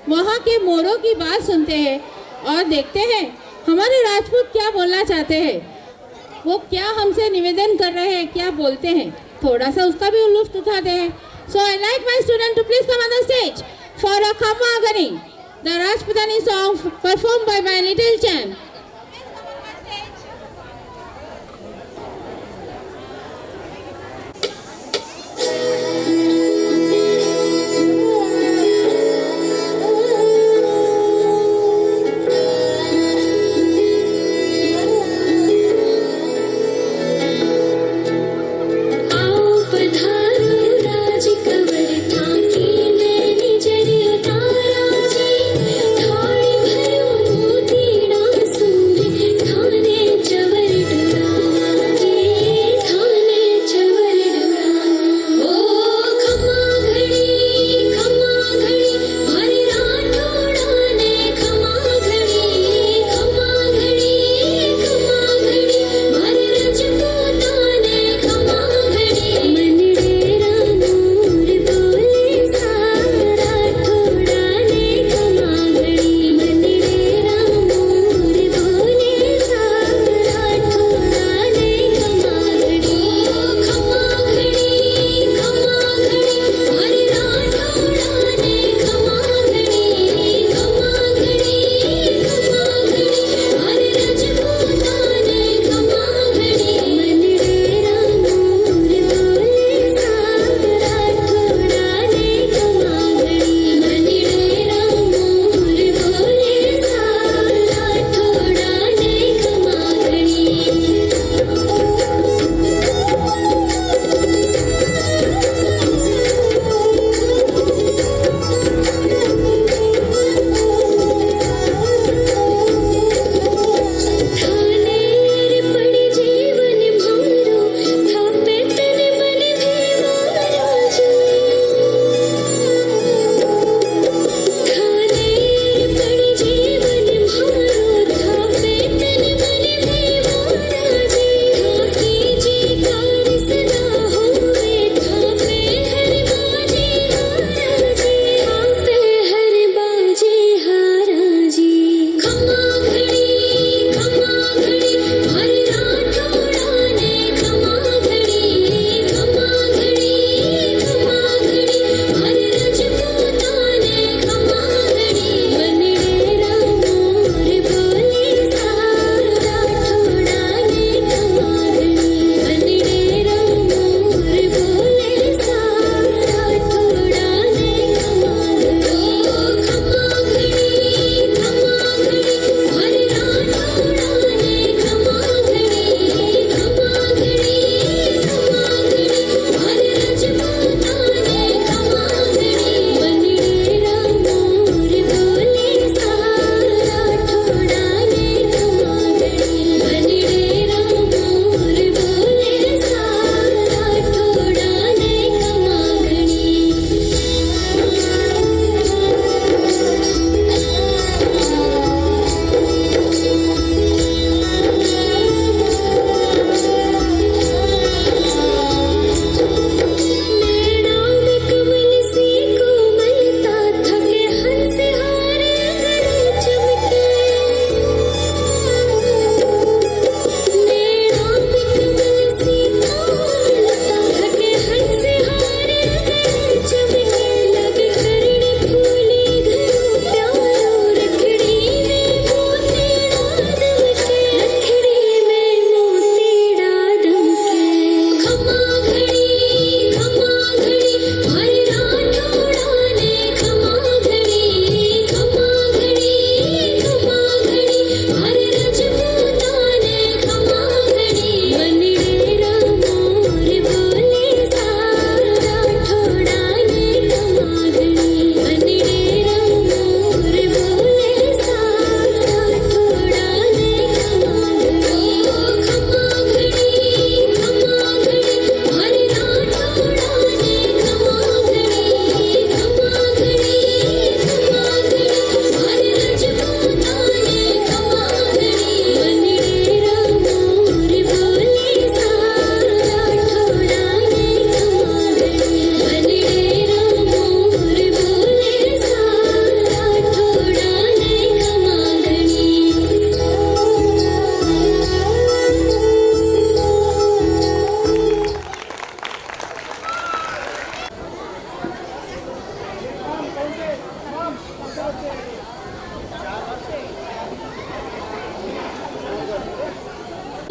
वहाँ के मोरों की बात सुनते हैं और देखते हैं हमारे राजपूत क्या बोलना चाहते हैं, वो क्या हमसे निवेदन कर रहे हैं, क्या बोलते हैं, थोड़ा सा उसका भी लुत्फ उठाते हैं। So I like my student to please come on the stage for a Khammaghani, the Rajputani song perform by my little champ. थाली भरो मोतीड़ा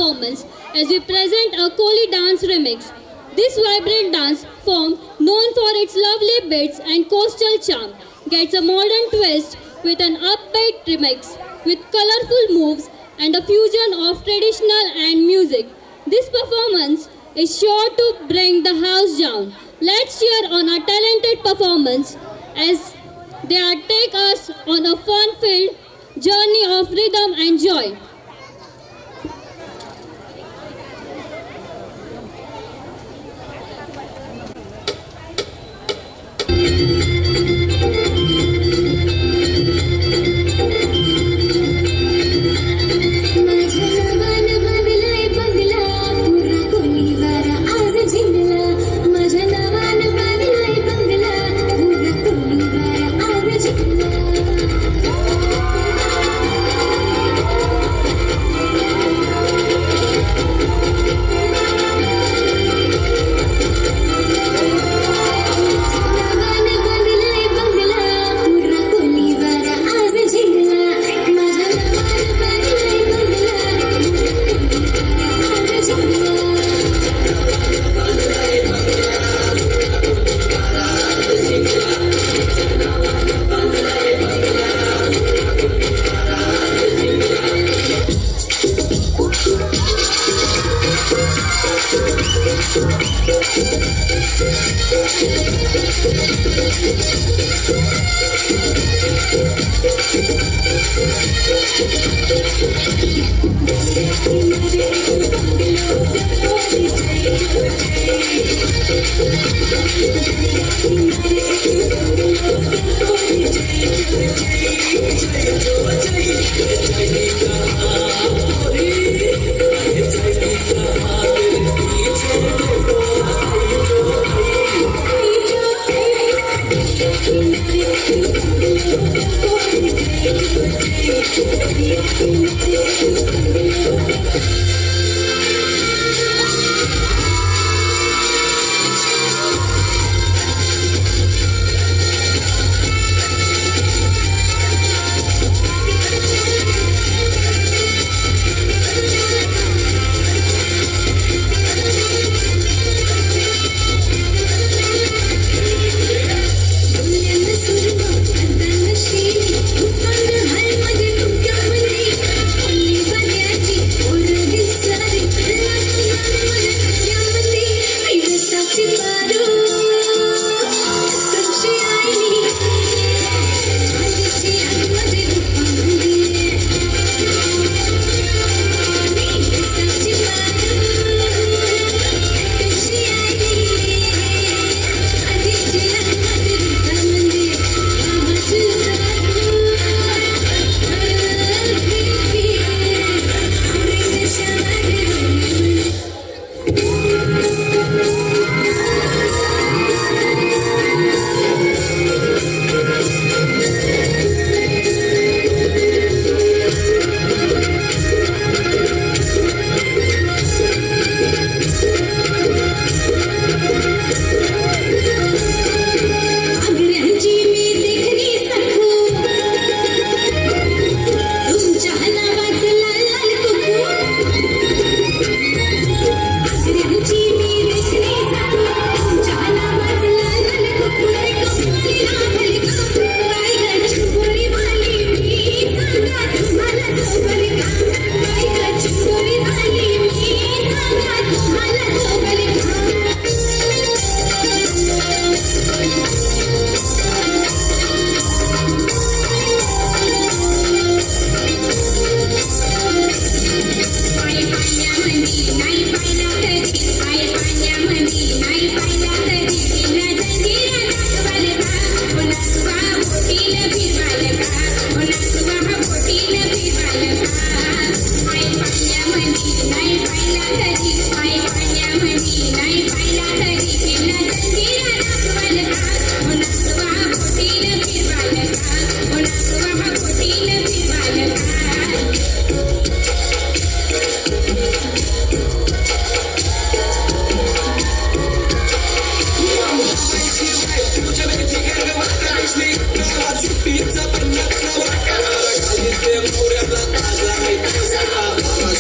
performance as we present a Koli dance remix. This vibrant dance form, known for its lovely beats and coastal charm, gets a modern twist with an upbeat remix with colorful moves and a fusion of traditional and music. This performance is sure to bring the house down. Let's cheer on our talented performance as they are take us on a fun-filled journey of rhythm and joy.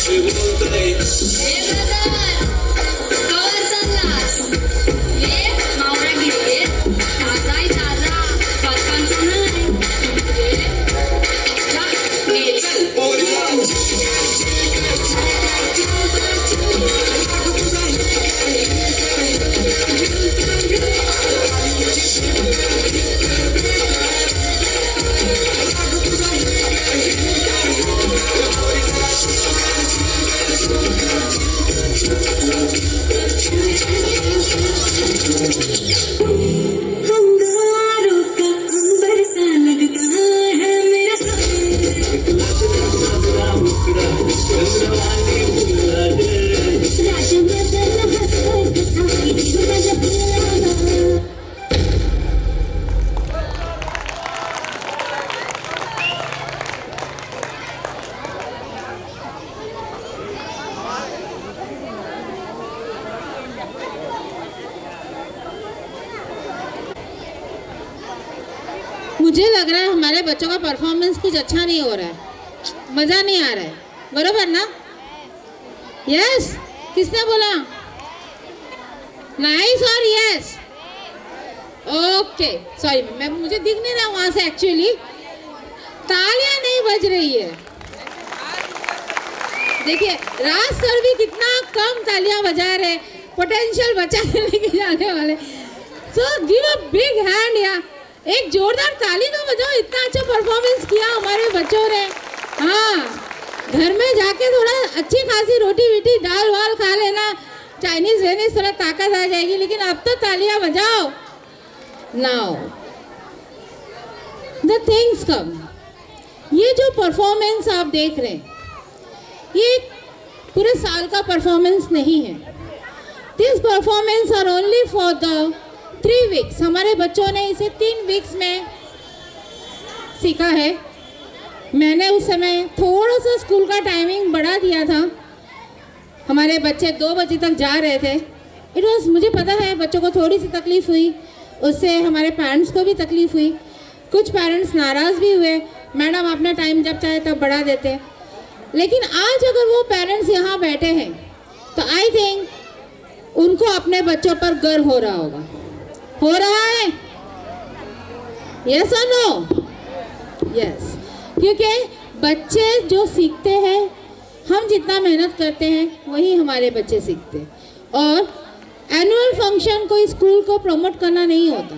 She होतंय. अंगारों का अंबर सा लगता है मेरा राजा मैं तेरा हंस था जब मुझे लग रहा है हमारे बच्चों का परफॉर्मेंस कुछ अच्छा नहीं हो रहा है, मज़ा नहीं आ रहा है, बरोबर ना? यस, किसने बोला? नाइस और यस? ओके, सॉरी, मैं मुझे दिख नहीं रहा वहाँ से एक्चुअली. तालियां नहीं बज रही है. देखिए राज सर भी कितना कम तालियां बजा रहे, पोटेंशियल बचा के लेके जाने वाले. So give a big hand या एक जोरदार ताली तो बजाओ. इतना अच्छा परफॉर्मेंस किया हमारे बच्चों ने. हाँ, घर में जाके थोड़ा अच्छी खासी रोटी वीटी दाल वाल खा लेना, चाइनीज वेनीज, थोड़ा ताकत आ जाएगी. लेकिन अब तो तालियां बजाओ. Now the things come. ये जो परफॉर्मेंस आप देख रहे हैं ये पूरे साल का परफॉर्मेंस नहीं है. This performance are only for the 3 weeks. हमारे बच्चों ने इसे 3 वीक्स में सीखा है. मैंने उस समय थोड़ा सा स्कूल का टाइमिंग बढ़ा दिया था. हमारे बच्चे 2 बजे तक जा रहे थे. इट वॉज, मुझे पता है बच्चों को थोड़ी सी तकलीफ़ हुई, उससे हमारे पेरेंट्स को भी तकलीफ़ हुई. कुछ पेरेंट्स नाराज़ भी हुए, मैडम अपना टाइम जब चाहे तब बढ़ा देते. लेकिन आज अगर वो पेरेंट्स यहाँ बैठे हैं तो आई थिंक उनको अपने बच्चों पर गर्व हो रहा होगा. हो रहा है? यस और नो? यस. क्योंकि बच्चे जो सीखते हैं, हम जितना मेहनत करते हैं वही हमारे बच्चे सीखते हैं. और एनुअल फंक्शन कोई स्कूल को प्रमोट करना नहीं होता.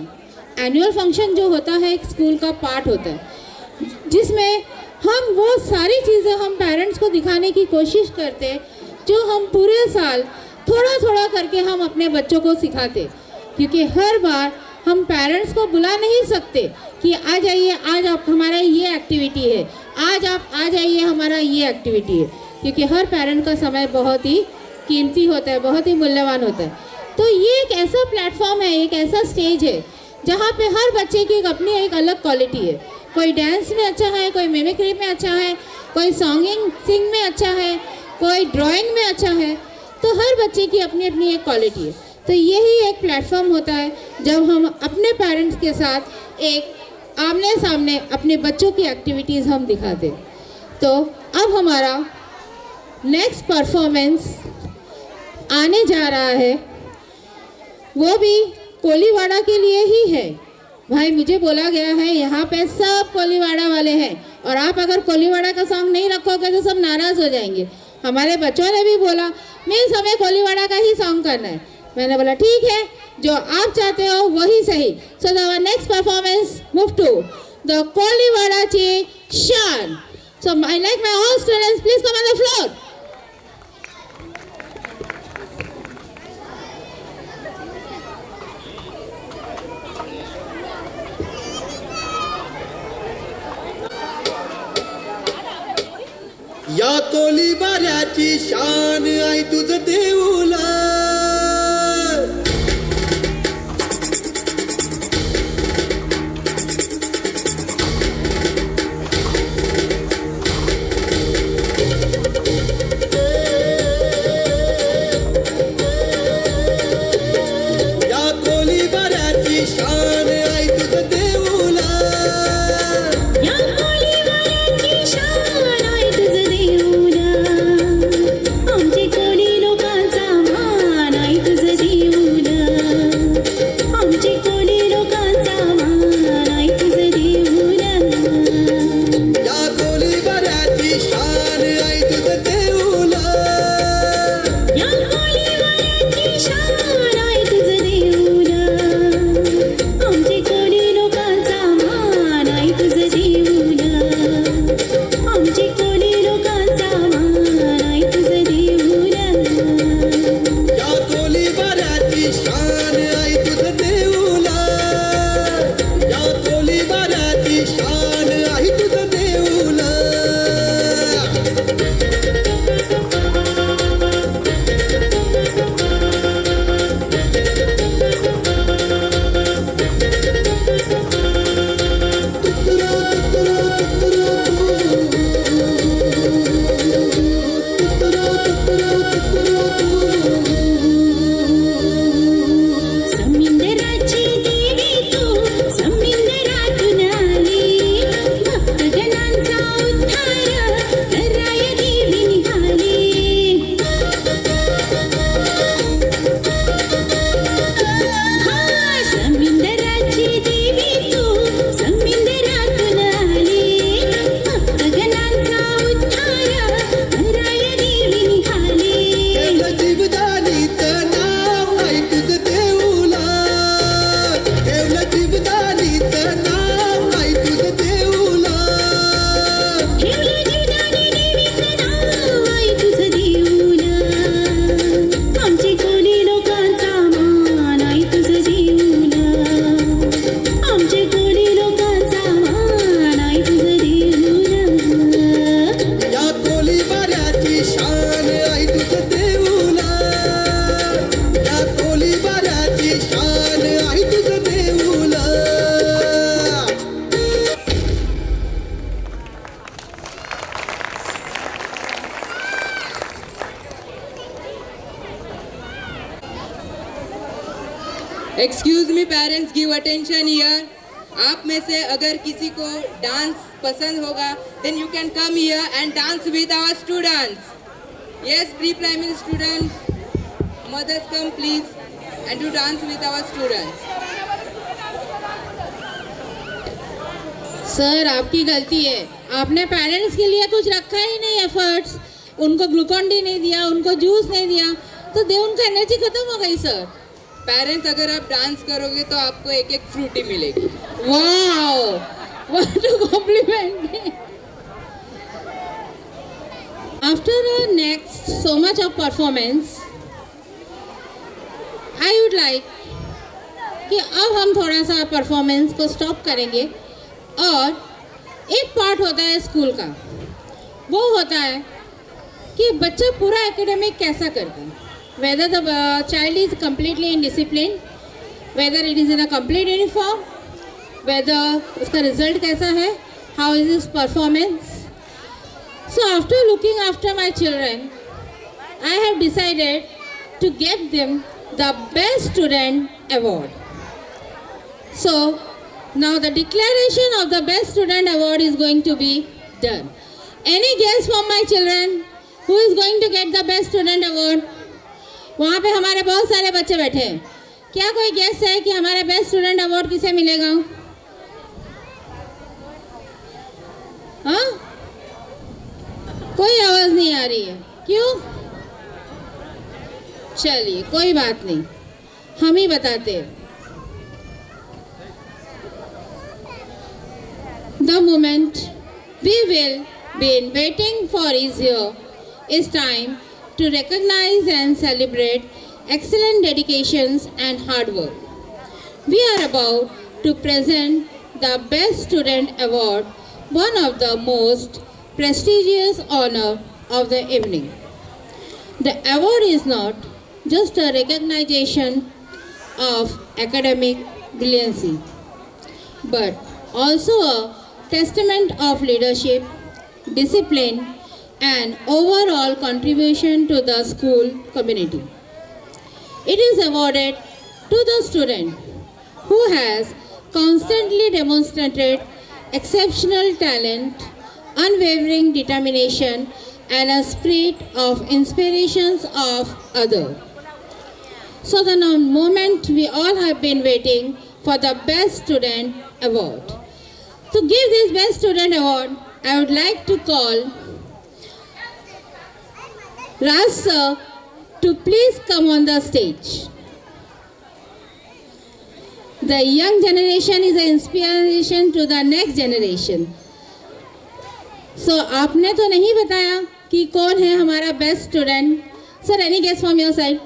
एनुअल फंक्शन जो होता है एक स्कूल का पार्ट होता है जिसमें हम वो सारी चीज़ें हम पेरेंट्स को दिखाने की कोशिश करते हैं जो हम पूरे साल थोड़ा थोड़ा करके हम अपने बच्चों को सिखाते. क्योंकि हर बार हम पेरेंट्स को बुला नहीं सकते कि आ जाइए, आज आप हमारा ये एक्टिविटी है, आज आप आ जाइए हमारा ये एक्टिविटी है. क्योंकि हर पेरेंट का समय बहुत ही कीमती होता है, बहुत ही मूल्यवान होता है. तो ये एक ऐसा प्लेटफॉर्म है, एक ऐसा स्टेज है जहाँ पे हर बच्चे की अपनी एक अलग क्वालिटी है. कोई डांस में अच्छा है, कोई मिमिक्री में अच्छा है, कोई सिंग में अच्छा है, कोई ड्राइंग में अच्छा है. तो हर बच्चे की अपनी अपनी एक क्वालिटी है. तो यही एक प्लेटफॉर्म होता है जब हम अपने पेरेंट्स के साथ एक आमने सामने अपने बच्चों की एक्टिविटीज़ हम दिखाते. तो अब हमारा नेक्स्ट परफॉर्मेंस आने जा रहा है, वो भी कोलीवाड़ा के लिए ही है. भाई मुझे बोला गया है यहाँ पे सब कोलीवाड़ा वाले हैं और आप अगर कोलीवाड़ा का सॉन्ग नहीं रखोगे तो सब नाराज़ हो जाएंगे. हमारे बच्चों ने भी बोला मीन्स हमें कोलीवाड़ा का ही सॉन्ग करना है. मैंने बोला ठीक है, जो आप चाहते हो वही सही. So the next performance move to the Koliwada ची शान. So I like my all students, please come on the floor. या कोलीवाड्याची शान आई तुझं देऊला. या कोलीवाड्याची शान आई तुझं देऊला. या कोलीवाड्याची शान आहे तुझं देऊला. Excuse me parents, give attention here. आप में से अगर किसी को डांस पसंद होगा, then you can come here and dance with our students. Yes, pre-primary students, mothers come please and do dance with our students. Sir आपकी गलती है, आपने पेरेंट्स के लिए कुछ रखा ही नहीं एफर्ट्स, उनको ग्लूकॉन डी नहीं दिया, उनको जूस नहीं दिया, तो दे उनका एनर्जी खत्म हो गई सर। पेरेंट्स अगर आप डांस करोगे तो आपको एक एक फ्रूटी मिलेगी। Wow, what a compliment. After next so much of performance, I would like कि अब हम थोड़ा सा परफॉर्मेंस को स्टॉप करेंगे और एक पार्ट होता है स्कूल का, वो होता है कि बच्चा पूरा एकेडमिक कैसा करता है, whether the child is completely in discipline, whether it is in a complete uniform, whether उसका रिजल्ट कैसा है, how is his performance. So after looking after my children, I have decided to give them the Best Student Award. So now the declaration of the Best Student Award is going to be done. Any guess from my children who is going to get the Best Student Award? वहाँ पे हमारे बहुत सारे बच्चे बैठे हैं, क्या कोई गेस है कि हमारा बेस्ट स्टूडेंट अवार्ड किसे मिलेगा? हाँ, कोई आवाज नहीं आ रही है, क्यों? चलिए कोई बात नहीं, हम ही बताते हैं। The moment we will be waiting for is here. It's time to recognize and celebrate excellent dedications and hard work. We are about to present the Best Student Award, one of the most prestigious honor of the evening. The award is not just a recognition of academic brilliancy, but also a testament of leadership, discipline, and overall contribution to the school community. It is awarded to the student who has constantly demonstrated exceptional talent, unwavering determination, and a spirit of inspirations of others. So the moment we all have been waiting for the Best Student Award. To give this Best Student Award, I would like to call Raj sir to please come on the stage. The young generation is an inspiration to the next generation. So आपने तो नहीं बताया कि कौन है हमारा best student? Sir any guess from your side?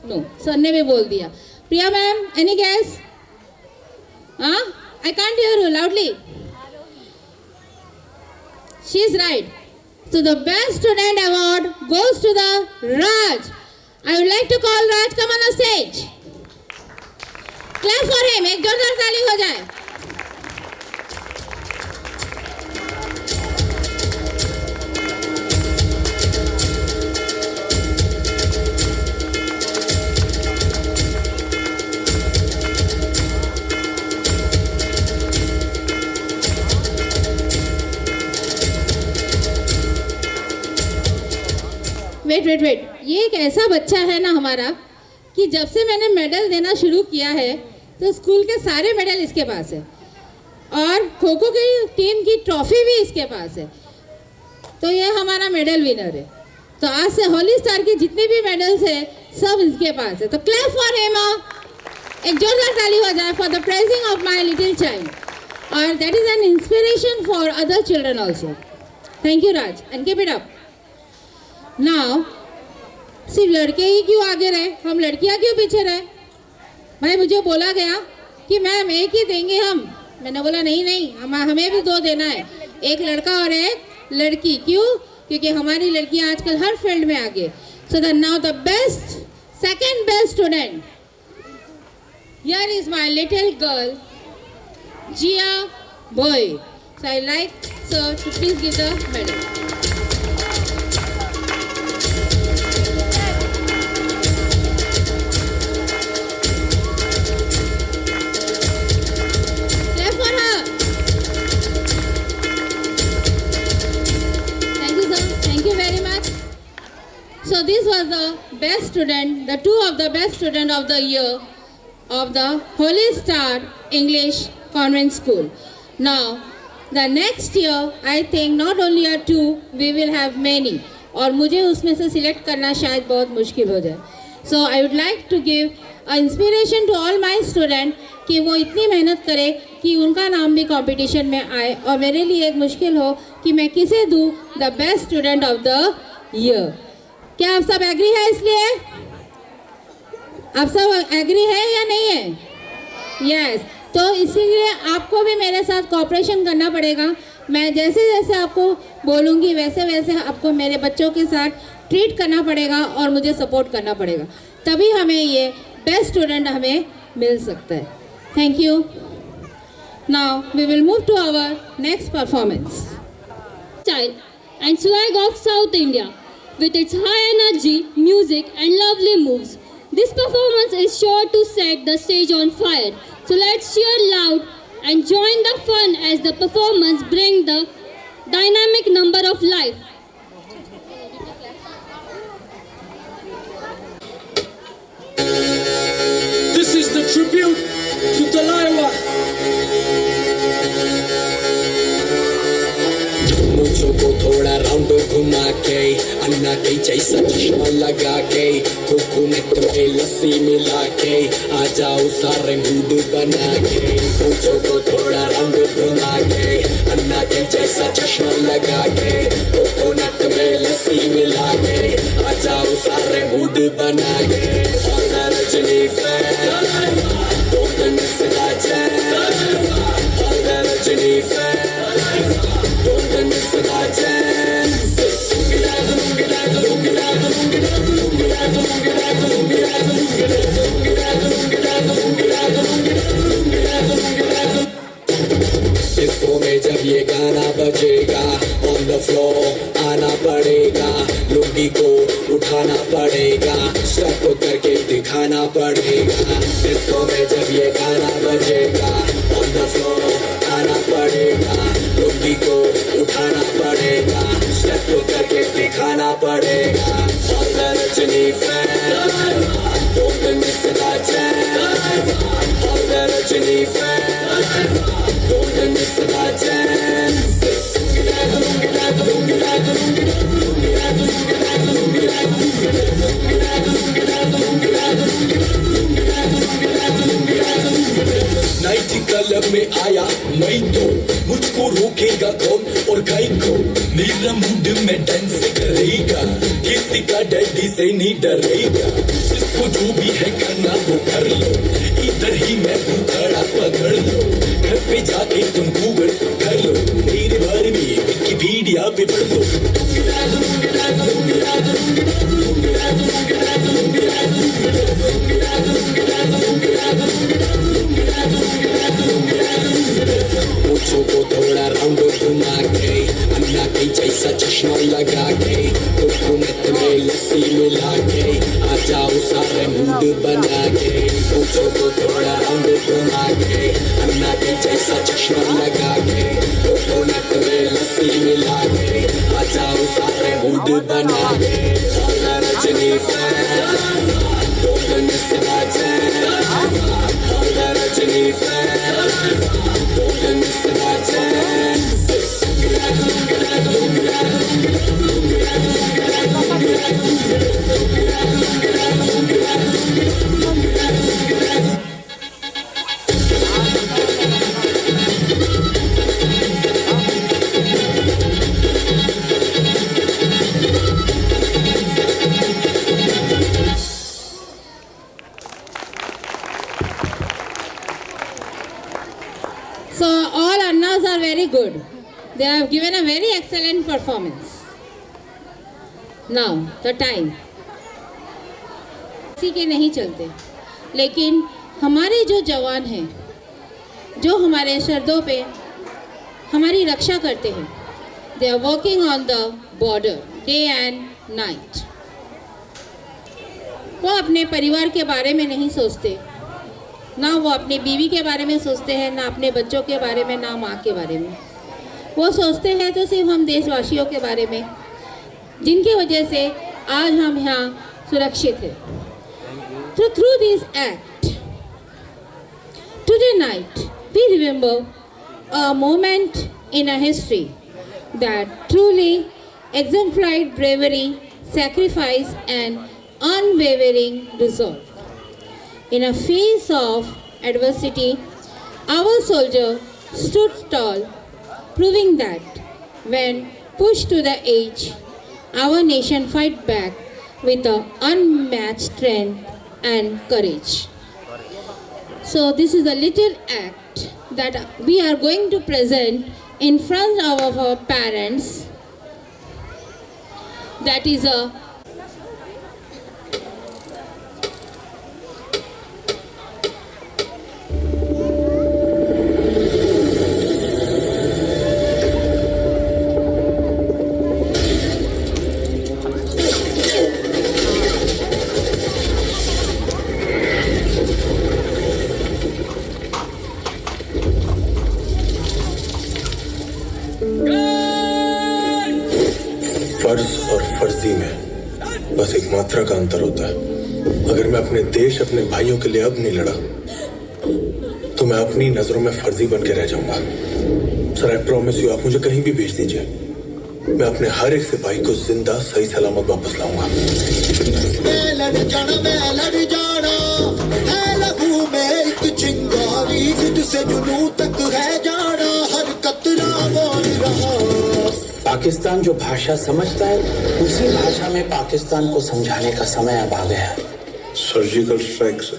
No, sir ने भी बोल दिया। Priya ma'am, any guess? हाँ, I can't hear you loudly. She is right. So the Best Student Award goes to the Raj. I would like to call Raj, come on the stage. Clap for him. एक जोरदार ताली हो जाए. Wait, ये एक ऐसा बच्चा है ना हमारा कि जब से मैंने मेडल देना शुरू किया है तो स्कूल के सारे मेडल इसके पास है और खो खो की टीम की ट्रॉफी भी इसके पास है, तो ये हमारा मेडल विनर है। तो आज से हॉली स्टार के जितने भी मेडल्स है सब इसके पास है। तो क्लैप फॉर हिम, एक जोरदार ताली हो जाए for the praising of my little child, और that is an inspiration for other children also. Thank you Raj, and keep it up. Now सिर्फ लड़के ही क्यों आगे रहे, हम लड़कियां क्यों पीछे रहे? भाई मुझे बोला गया कि मैम एक ही देंगे हम, मैंने बोला नहीं, हमें भी दो देना है, एक लड़का और एक लड़की। क्यों? क्योंकि हमारी लड़कियां आजकल हर फील्ड में आगे। So the now the best, second best student, here is my little girl Jiya boy. So I like sir to please give the medal. was the best student, the two of the best student of the year of the Holy Star English Convent School. Now, the next year, I think not only are two, we will have many. और मुझे उसमें से select करना शायद बहुत मुश्किल हो जाए. So I would like to give inspiration to all my student कि वो इतनी मेहनत करे कि उनका नाम भी कंपटीशन में आए और मेरे लिए एक मुश्किल हो कि मैं किसे दूँ the best student of the year. क्या आप सब एग्री है? इसलिए आप सब एग्री है या नहीं है? यस. तो इसीलिए आपको भी मेरे साथ कोऑपरेशन करना पड़ेगा. मैं जैसे जैसे आपको बोलूँगी वैसे वैसे आपको मेरे बच्चों के साथ ट्रीट करना पड़ेगा और मुझे सपोर्ट करना पड़ेगा, तभी हमें ये बेस्ट स्टूडेंट हमें मिल सकता है. Thank you. Now we will move to our next performance. Style and swag of South India with its high energy, music and lovely moves. This performance is sure to set the stage on fire. So let's cheer loud and join the fun as the performance brings the dynamic number of life. This is the tribute to Talaiwa. मुझको को थोड़ा round घुमा के अन्ना के जैसा चश्मा लगा के कोकोनट में लस्सी मिला के आ जाओ सारे मूड बना के. मुझको थोड़ा राउंड घुमा के अन्ना के जैसा चश्मा लगा के कोकोनट में लस्सी मिला के आ जाओ सारे मूड बना के. Rajni fan don't miss that chance. Rajani fan don't miss that chance. इसको में जब ये गाना बजेगा ऑन द फ्लोर आना पड़ेगा, लुंगी को उठाना पड़ेगा, स्टेप करके दिखाना पड़ेगा. इसको में जब ये गाना बजेगा ऑन द फ्लोर आना पड़ेगा, लुंगी को उठाना पड़ेगा, स्टेप करके दिखाना पड़ेगा. On the Rajni fan don't miss that chance. On the Rajni fan don't miss that chance. Night club में आया मैं तो मुझको रोकेगा कौन और गाय को. मेरा मूड में डांस करेगा, किसी का डैडी से नहीं डरेगा. जिसको जो भी है करना वो कर लो, इधर ही मैं हूँ खड़ा पकड़ लो. घर पे जाके तुम गूगल कर लो, मेरे बारे में विकिपीडिया पे पढ़ लो. मुझको को थोड़ा राउंड घुमा के अन्ना के जैसा चश्मा लगा के कोकोनट में लस्सी मिला के आ जाओ सारे मूड बना के. मुझको को थोड़ा राउंड घुमा के अन्ना के जैसा चश्मा लगा के कोकोनट में लस्सी मिला के आ जाओ सारे मूड बना के. Rajni fan don't miss that chance. Rajni fan don't miss that chance. So all Annas are very good. They have given a very excellent performance. Now the time. किसी के नहीं चलते, लेकिन हमारे जो जवान हैं, जो हमारे सरहदों पे हमारी रक्षा करते हैं, they are working on the border day and night. वो अपने परिवार के बारे में नहीं सोचते, ना वो अपनी बीवी के बारे में सोचते हैं, ना अपने बच्चों के बारे में, ना माँ के बारे में. वो सोचते हैं तो सिर्फ हम देशवासियों के बारे में, जिनकी वजह से आज हम यहाँ सुरक्षित है। So through this act, today night we remember a moment in our history that truly exemplified bravery, sacrifice, and unwavering resolve. In a face of adversity, our soldier stood tall, proving that when pushed to the edge, our nation fight back with a unmatched strength and courage. So this is a little act that we are going to present in front of our parents. That is a फर्ज और फर्जी में बस एक मात्रा का अंतर होता है। अगर मैं अपने देश, अपने भाइयों के लिए अब नहीं लड़ा तो मैं अपनी नजरों में फर्जी बन के रह जाऊंगा। सर आई प्रॉमिस यू, आप मुझे कहीं भी भेज दीजिए, मैं अपने हर एक सिपाही को जिंदा सही सलामत वापस लाऊंगा। मैं लड़ जाना है लहू में एक चिंगारी, जिद से जुनून तक है जाना, हर कतरा बोल रहा। पाकिस्तान जो भाषा समझता है उसी भाषा में पाकिस्तान को समझाने का समय अब आ गया है। सर्जिकल स्ट्राइक से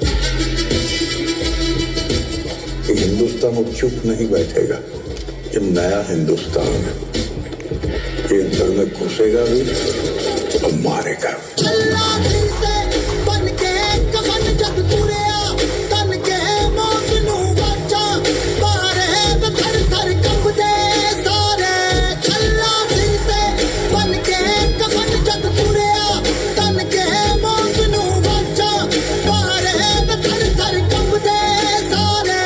हिंदुस्तान अब चुप नहीं बैठेगा। ये नया हिंदुस्तान है, ये अंदर में घुसेगा भी और मारेगा भी। अल्लाह दिल से बन के कफन जब तुरिया, तन के मौत नू बचा, बारे में थर थर कंबदे सारे। अल्लाह दिल से बन के कफन जब तुरिया, तन के मौत नू बचा, बारे में थर थर कंबदे सारे।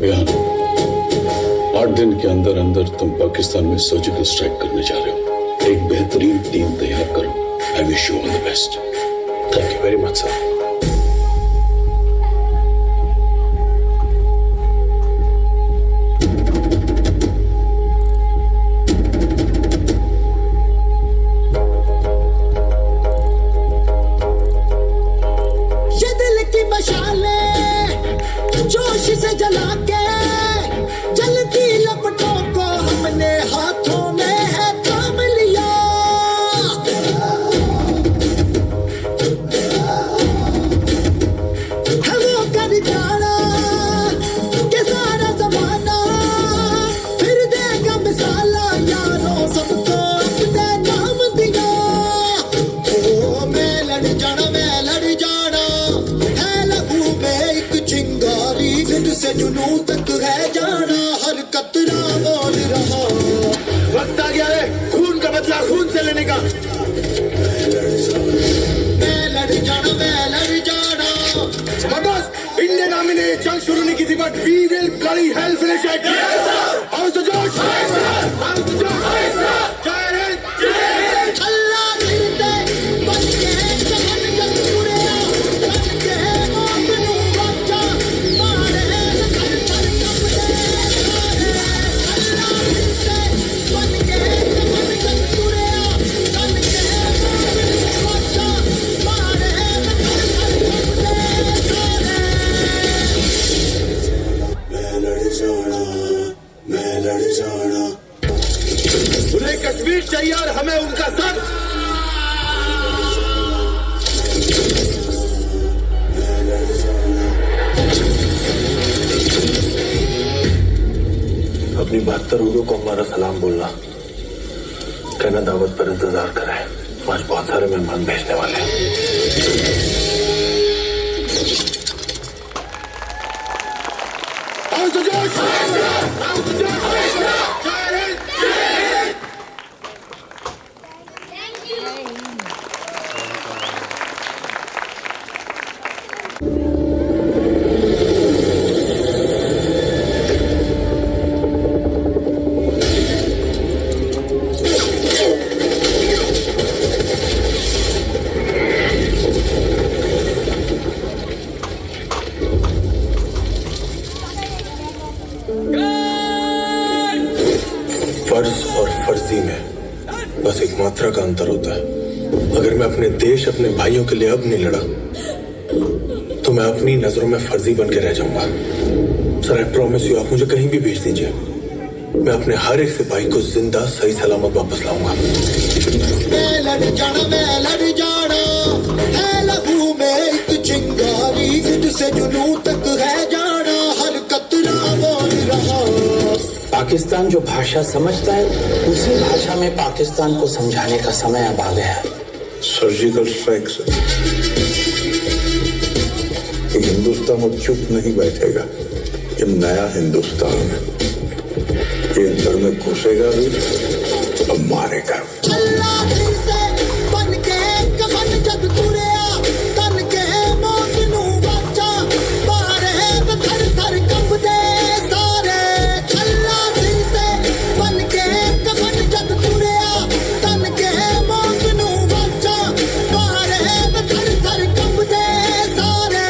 यहाँ 8 दिन के अंदर अंदर तुम पाकिस्तान में सर्जिकल स्ट्राइक करने जा रहे हो। एक बेहतरीन टीम तैयार करो। I wish you all the best. Thank you very much sir. ये दिल की मशाले जोश से जला के, जलती लपटों को हमने हाथों में है थाम लिया। है वो कर जाना कि सारा जमाना फिर देगा मिसाला, यारों सबको अपने नाम दिया। ओ मैं लड़ जाना है लहू में एक चिंगारी, जिद से जुनून तक है जाना, हर कतरा बोल रहा। वक्त आ गया है खून का बदला खून से लेने का। मैं लड़ जाना। इंडियन आर्मी ने जंग शुरू नहीं की थी, but we will bloody hell finish it. How's the जोश, हाउस द जोश। जय हिंद। अल्लाह दिल से बन के कफन जब तुरिया, तन के मौत नू बचा, बारे में थर थर कंबदे सारे। अल्लाह दिल से बन के कफन जब तुरिया, तन के मौत नू बचा, बारे में थर थर कंबदे सारे। मैं लड़ जाना। उन्हें कश्मीर चाहिए और हमें उनका सर। अपनी 72 लोगों को हमारा सलाम बोलना, कहना दावत पर इंतजार करें, आज बहुत सारे मेहमान भेजने वाले हैं। हाउस द जोश, हाउस द जोश। जय हिंद। मात्रा का अंतर होता है। अगर मैं अपने देश, अपने भाइयों के लिए अब नहीं लड़ा तो मैं अपनी नजरों में फर्जी बन के रह जाऊंगा। सर, आई प्रॉमिस यू, आप मुझे कहीं भी भेज दीजिए, मैं अपने हर एक सिपाही को जिंदा सही सलामत वापस लाऊंगा। मैं लड़ जाना है लहू में एक चिंगारी, जिद से जुनून तक है जाना, हर कतरा बोल रहा। पाकिस्तान जो भाषा समझता है उसी भाषा में पाकिस्तान को समझाने का समय अब आ गया है। सर्जिकल स्ट्राइक से हिंदुस्तान अब चुप नहीं बैठेगा। ये नया हिंदुस्तान है, ये अंदर में घुसेगा भी और मारेगा। अल्लाह से बन के कफन जग तुरिया, तन के मौत नू बचा, बारे थर थर कंबदे सारे। अल्लाह से बन के कफन जग तुरिया, तन के मौत नू बचा, बारे थर थर कंबदे सारे।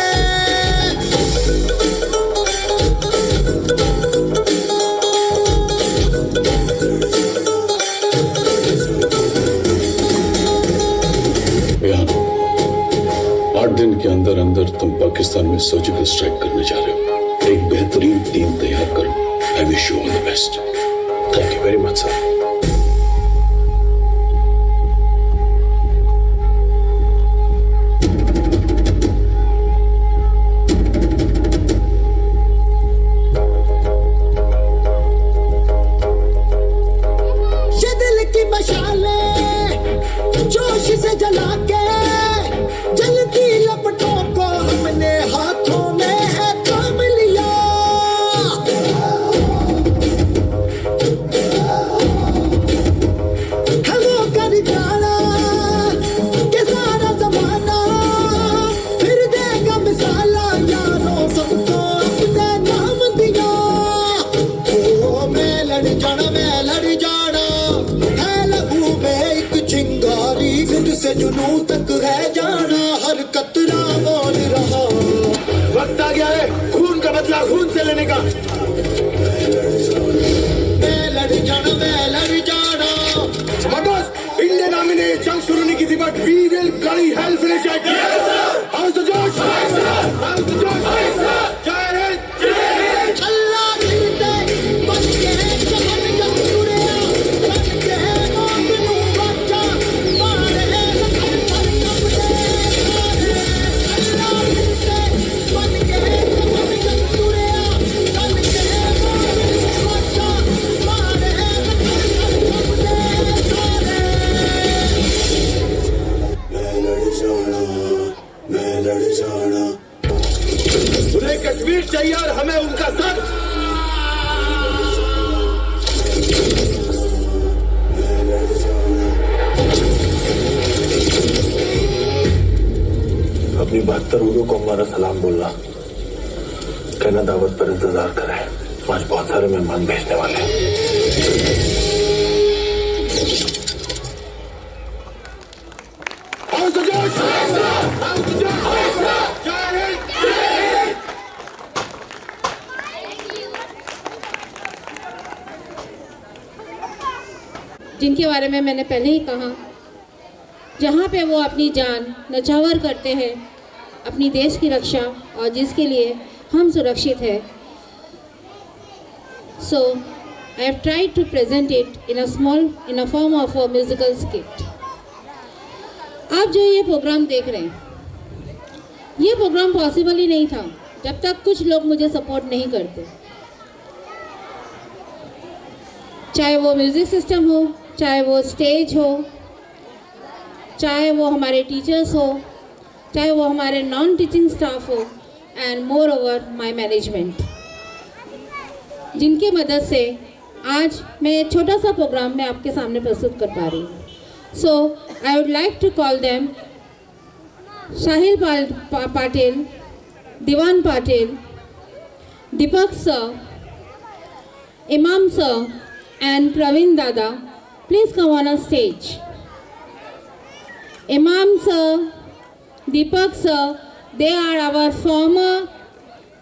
बिहान 8 दिन के अंदर अंदर तुम पाकिस्तान में सर्जिकल स्ट्राइक करने जा रहे हो। एक बेहतरीन टीम तैयार करो। I wish you all the best. Thank you very much sir. ये दिल की मशाले जोश से जला के, जलती लपटों को हमने हाथों में है थाम लिया। है वो कर जाना कि सारा जमाना फिर देगा मिसाला, यारों सबको अपने नाम दिया। ओ मैं लड़ जाना है लहू में एक चिंगारी, जिद से जुनून तक है जाना, हर कतरा बोल रहा। वक्त आ गया है खून का बदला खून से लेने का। मैं लड़ जाना। इंडियन आर्मी ने जंग शुरू नहीं की थी, but we will bloody hell finish it. How's the जोश, हाउस द जोश। जय हिंद। अल्लाह से बन के कफन जग तुरिया, तन के मौत नू बचा, बारे थर थर कंबदे सारे। अल्लाह से बन के कफन जग तुरिया, तन के मौत नू बचा, बारे थर थर कंबदे सारे। मैं लड़ जाना। उन्हें कश्मीर चाहिए और हमें उनका साथ। अपनी 72 उर्दू को हमारा सलाम बोलना, कहना दावत पर इंतजार करें, आज बहुत सारे मेहमान भेजने वाले हैं। हाउस द जोश, हाउस द जोश। जय हिंद। जिनके बारे में मैंने पहले ही कहा, जहाँ पे वो अपनी जान नछावर करते हैं अपनी देश की रक्षा और जिसके लिए हम सुरक्षित हैं। So I have tried to present it in a form of a musical skit. आप जो ये प्रोग्राम देख रहे हैं, ये प्रोग्राम पॉसिबल ही नहीं था जब तक कुछ लोग मुझे सपोर्ट नहीं करते। चाहे वो म्यूज़िक सिस्टम हो, चाहे वो स्टेज हो, चाहे वो हमारे टीचर्स हो, चाहे वो हमारे नॉन टीचिंग स्टाफ हो, and more over my management, जिनके मदद से आज मैं एक छोटा सा प्रोग्राम में आपके सामने प्रस्तुत कर पा रही हूँ। So I would like to call them Sahil Patil, Diwan Patil, Deepak sir, Imam sir and Praveen Dada, please come on a stage. Imam sir, Deepak sir, they are our former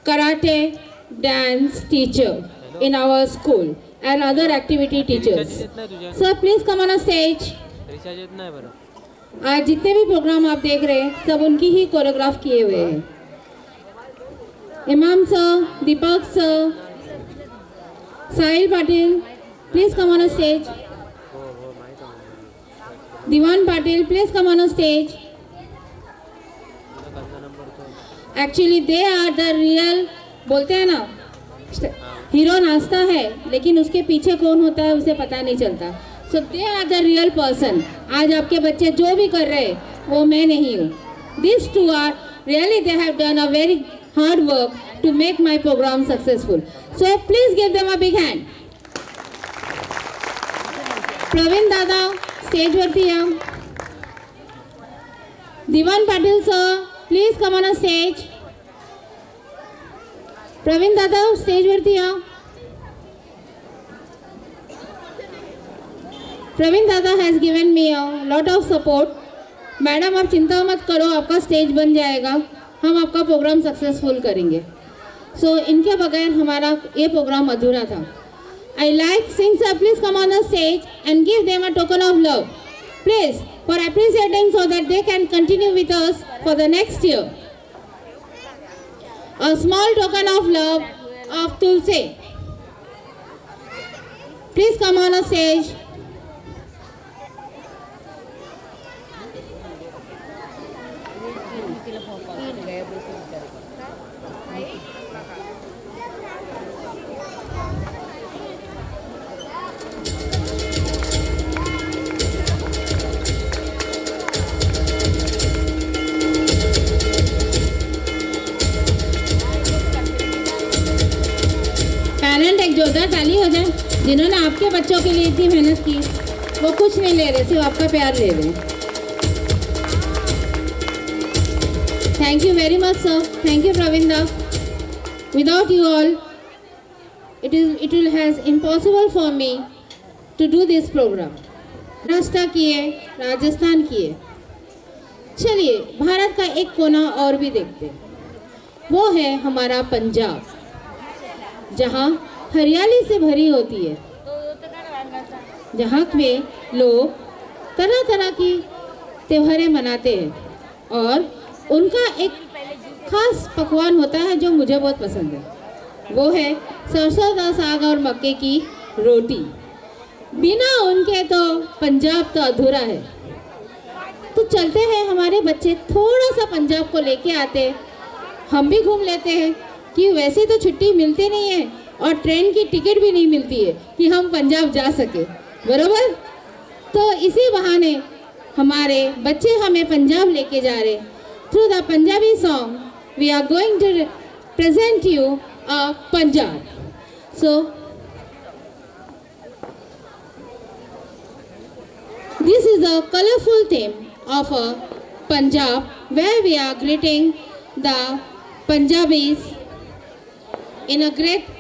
karate dance teacher in our school and other activity teachers. Sir, please come on a stage. आज जितने भी programme आप देख रहे हैं सब उनकी ही choreograph किए हुए हैं। Imam sir, Deepak sir, Sahil Patil, please come on stage. Diwan Patil, please come on stage. Actually they are the real, बोलते हैं ना हीरो नाचता है लेकिन उसके पीछे कौन होता है उसे पता नहीं चलता। So they are the real person. आज आपके बच्चे जो भी कर रहे हैं वो मैं नहीं हूँ। This two are really they have done a very hard work to make my program successful. So please give them a big hand. Pravin दादा स्टेजवरती या। Diwan Patil sir, please come on a stage. Pravin दादा स्टेजवरती या। प्रवीण दादा has given me a lot of support. Madam आप चिंता मत करो, आपका स्टेज बन जाएगा, हम आपका प्रोग्राम सक्सेसफुल करेंगे। सो इनके बगैर हमारा ये प्रोग्राम अधूरा था। I like Singh sir, please come on the stage and give them a token of love please for appreciating so that they can continue with us for the next year. A small token of love of Tulsi. Please come on a stage. एक जोरदार ताली हो जाए। जिन्होंने आपके बच्चों के लिए इतनी मेहनत की वो कुछ नहीं ले रहे, सिर्फ आपका प्यार ले रहे। Thank you very much sir. Thank you Pravin दा। Without you all it will has impossible for me to do this program. Maharashtra किए, राजस्थान किए, चलिए भारत का एक कोना और भी देखते हैं। वो है हमारा पंजाब, जहाँ हरियाली से भरी होती है, जहाँ पे लोग तरह तरह की त्योहारें मनाते हैं और उनका एक खास पकवान होता है जो मुझे बहुत पसंद है। वो है सरसों का साग और मक्के की रोटी। बिना उनके तो पंजाब तो अधूरा है। तो चलते हैं, हमारे बच्चे थोड़ा सा पंजाब को लेके आते, हम भी घूम लेते हैं कि वैसे तो छुट्टी मिलती नहीं है और ट्रेन की टिकट भी नहीं मिलती है कि हम पंजाब जा सके, बरोबर। तो इसी बहाने हमारे बच्चे हमें पंजाब लेके जा रहे। Through the Punjabi song we are going to present you a Punjab. So this is a colorful theme of a Punjab where we are greeting the Punjabis in a great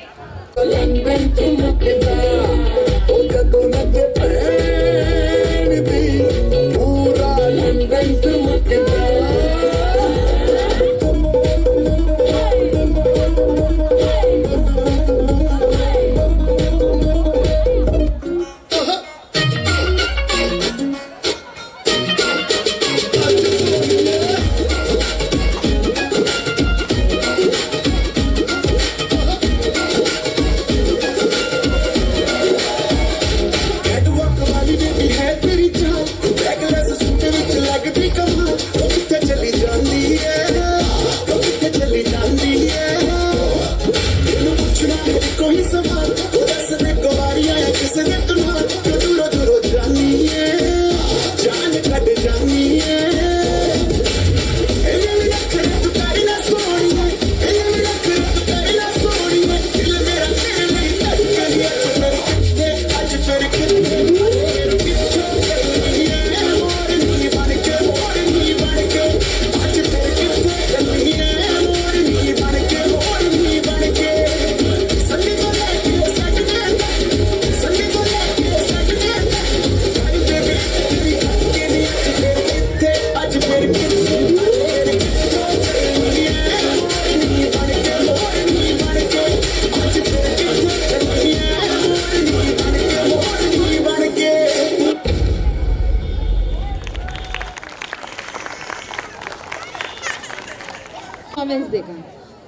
performance देखा,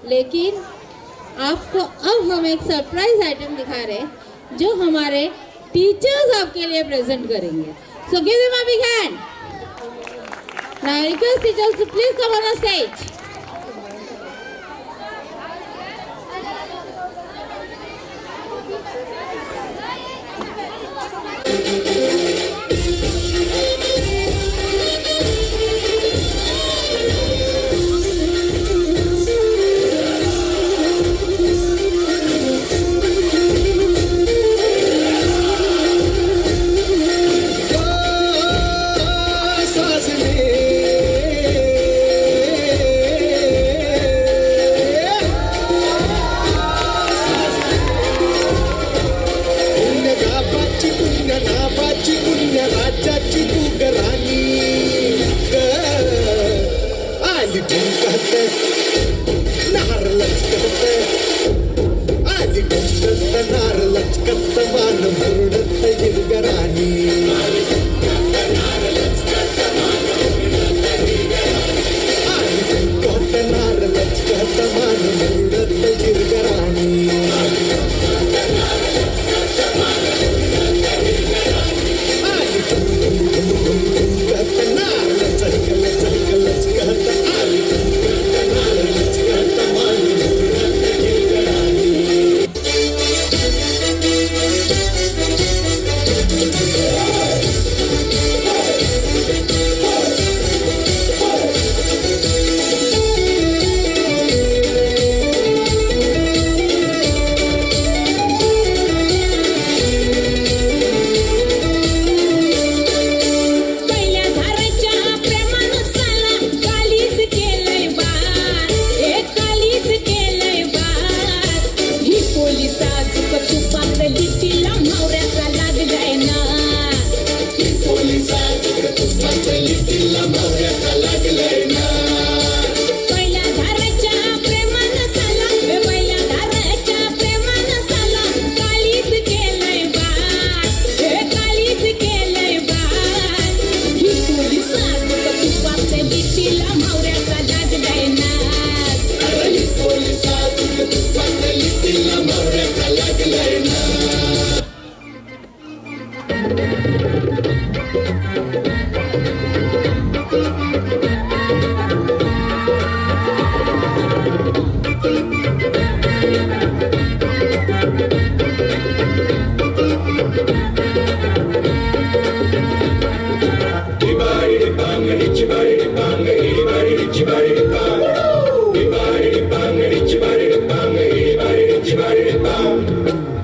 लेकिन आपको अब हम एक सरप्राइज आइटम दिखा रहे हैं जो हमारे टीचर्स आपके लिए प्रेजेंट करेंगे. So give them a big hand. Now I request teachers to please come on the stage.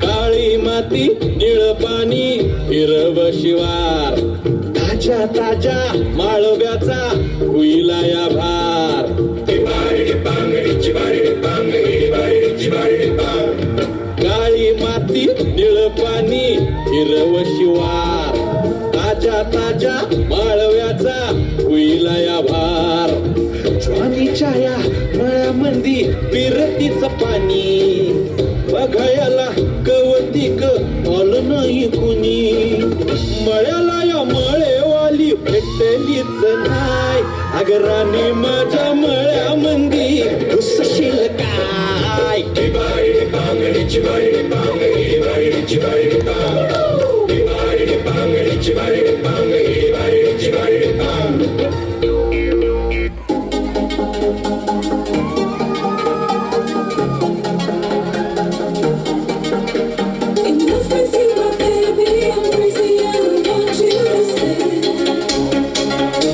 काळी माती निळ पाणी हिरव शिवार ताज्या ताज्या माळव्याचा हुईला या भार काळी माती निळ पाणी हिरव शिवार ताज्या ताज्या माळव्याचा हुईला या भार ज्वानीच्या या मळ्यामंदी विरतीच पाणी बघायला कवतिक आलं नाही कुणी मळ्याला या मळेवाली भेटलीच नाही अगराने माझ्या मळ्यामंदी घुसशील काय Enough with you, my baby. I'm crazy. I don't want you to stay.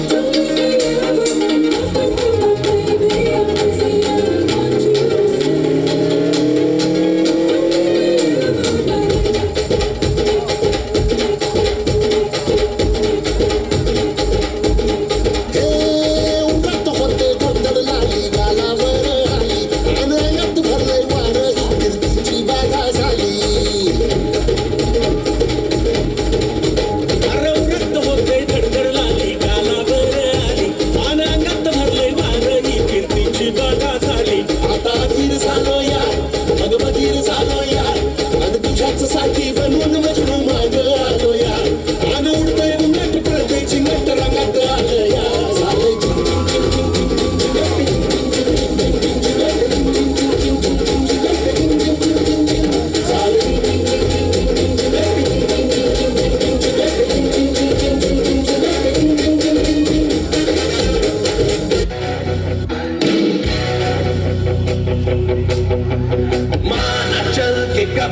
Don't leave me ever. Enough with you, my baby. I'm crazy. I don't want you to stay. Don't leave me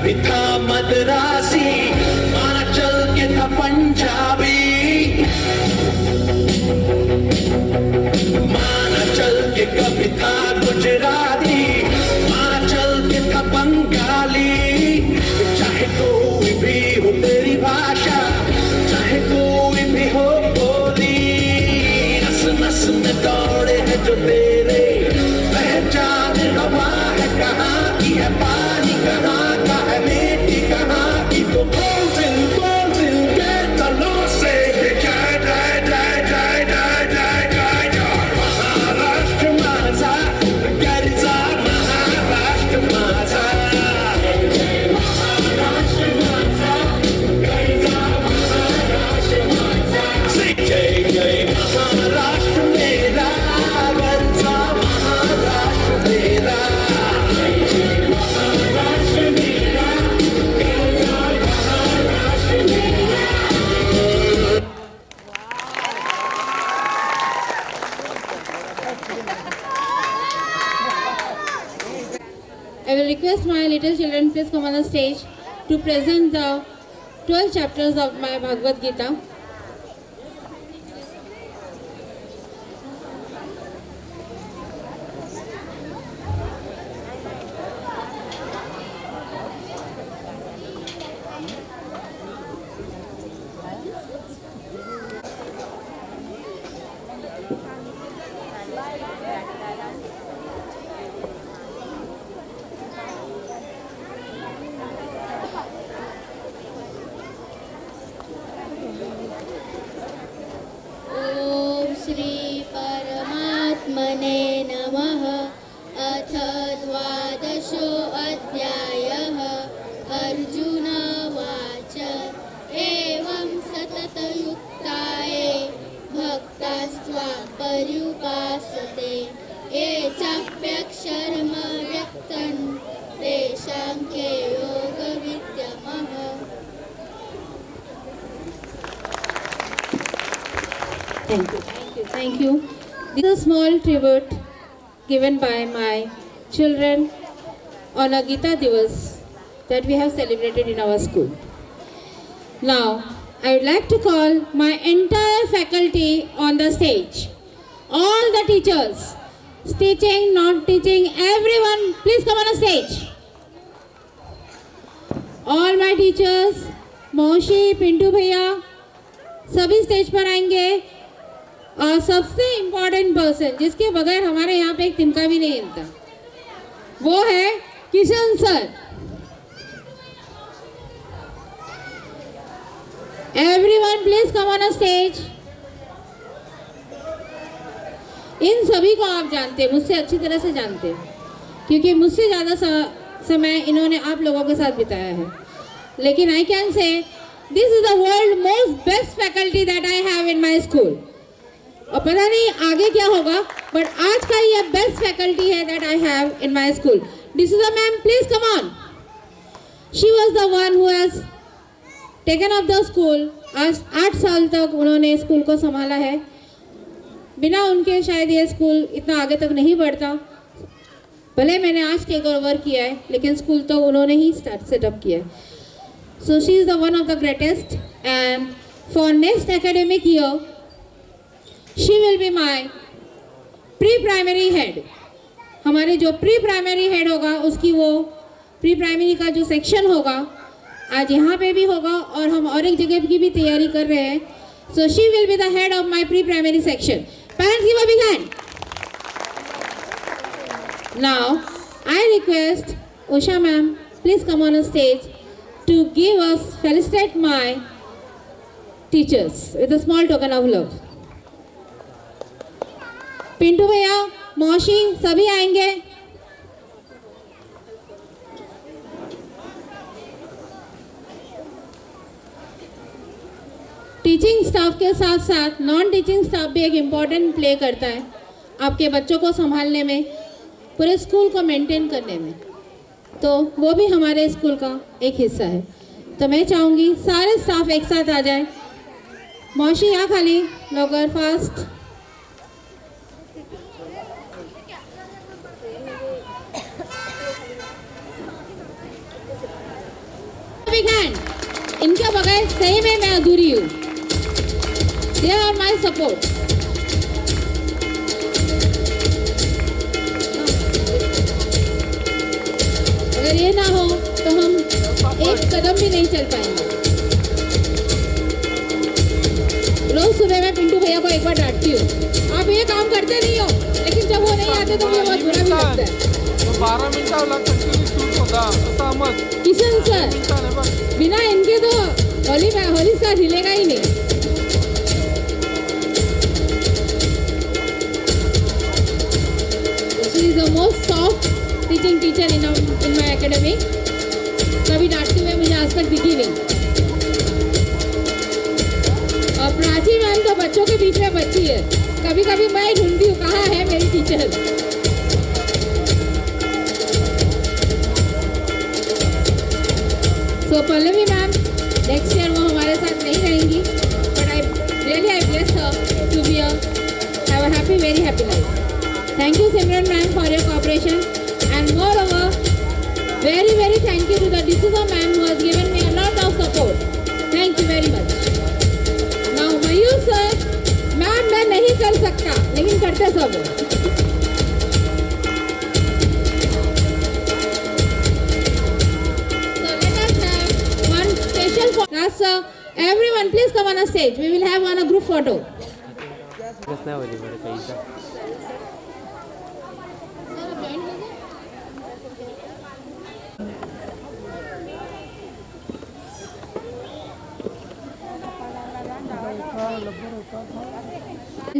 कभी था मद्रासी माना चल के था पंजाबी माना चल के कभी था गुजराती माना चल के था बंगाली चाहे कोई भी हो तेरी भाषा चाहे कोई भी हो बोली नस नस में दौड़े है जो तेरे पहचान हवा है कहाँ की है पानी कहाँ का है मिट्टी कहाँ की तो बोल दिल के तलों से जय जय जय जय जय जय जय जय महाराष्ट्र माझा गर्जा महाराष्ट्र माझा महाराष्ट्र माझा गर्जा महाराष्ट्र माझा जय जय महाराष्ट्र मेरा गर्जा महाराष्ट्र मेरा जय जय महाराष्ट्र मेरा गर्जा महाराष्ट्र मेरा I will request my little children please come on the stage to present the 12 chapters of my Bhagavad Gita. ॐ श्री परमात्मने नमः अथ द्वादशोऽध्यायः अर्जुन उवाच एवं सततयुक्ताये भक्तास्त्वां पर्युपासते ये चाप्यक्षरं व्यक्तं तेषां के योगविद्यमः Thank you. This is a small tribute given by my children on a Gita Divas that we have celebrated in our school. Now, I would like to call my entire faculty on the stage. All the teachers, teaching, non-teaching, everyone, please come on the stage. All my teachers, मौशी, Pintu भैया, सभी stage पर आएंगे और सबसे important person जिसके बगैर हमारे यहाँ पे एक तिनका भी नहीं हिलता वो है Kishan sir. Everyone please come on a stage. इन सभी को आप जानते हैं, मुझसे अच्छी तरह से जानते हैं क्योंकि मुझसे ज़्यादा समय इन्होंने आप लोगों के साथ बिताया है. लेकिन I can say this is the world most best faculty that I have in my school. और पता नहीं आगे क्या होगा बट आज का ये बेस्ट फैकल्टी है that I have in my school. D'Souza ma'am please come on. She was the one who has taken up the school. आज 8 साल तक उन्होंने स्कूल को संभाला है. बिना उनके शायद ये स्कूल इतना आगे तक नहीं बढ़ता. भले मैंने आज टेक ओवर किया है लेकिन स्कूल तो उन्होंने ही सेटअप किया है. So she is the one of the greatest and for next academic year she will be my pre primary head. हमारे जो प्री प्राइमरी हेड होगा उसकी वो प्री प्राइमरी का जो सेक्शन होगा आज यहाँ पे भी होगा और हम और एक जगह की भी तैयारी कर रहे हैं. So she will be the head of my pre primary section. Parents give a big hand. Now, I request Usha ma'am, please come on a stage to give us, felicitate my teachers with a small token of love. Pintu भैया, मौसी, सभी आएंगे. Teaching staff के साथ साथ non teaching staff भी एक important play करता है आपके बच्चों को संभालने में, पूरे स्कूल को मेंटेन करने में. तो वो भी हमारे स्कूल का एक हिस्सा है. तो मैं चाहूँगी सारे स्टाफ एक साथ आ जाए. मौसी यहाँ खाली लोगर फास्ट. Big hand. इनके बगैर सही में मैं अधूरी हूँ. They are my support. अगर ये ना हो तो हम एक कदम भी नहीं चल पाएंगे. रोज सुबह मैं पिंटू भैया को एक बार डांटती हूँ, आप ये काम करते नहीं हो, लेकिन जब वो नहीं आते तो मुझे बहुत बुरा भी लगता है. 12 मिनिटाला कंटिन्यू शूट होता असा मत किशन सर, बिना इनके तो होली स्टार हिलेगा ही नहीं. She is the most soft teaching teacher in my academy. कभी डांटते हुए मुझे आज तक दिखी नहीं. और प्राची मैम तो बच्चों के बीच में बच्ची है. कभी कभी मैं ढूंढती हूँ कहाँ है मेरी teacher. So Pallavi ma'am next year वो हमारे साथ नहीं रहेंगी, but I bless her to be have a happy very happy life. Thank you Simran ma'am for your cooperation and moreover very thank you to the D'Souza ma'am who has given me a lot of support. Thank you very much. Now Mayur sir, ma'am मैं नहीं कर सकता लेकिन करते सब. So let us have one special for us. Everyone please come on a stage. We will have one a group photo.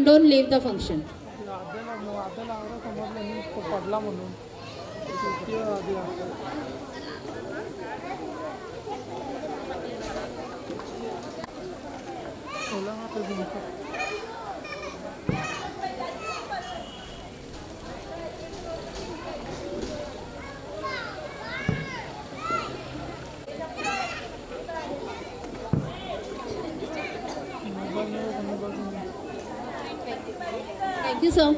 Don't leave the function. पडला म्हणून Thank you, sir.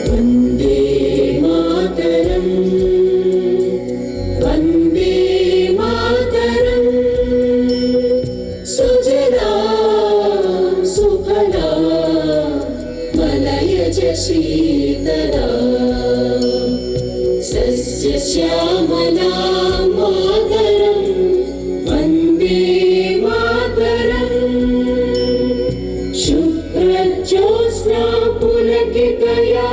Vande Mataram Vande Mataram Sujala Suphala मलयज Sheetla सस्यश्यामला Mataram Vande Mataram शुभ्रज्योत्स्ना पुलकितया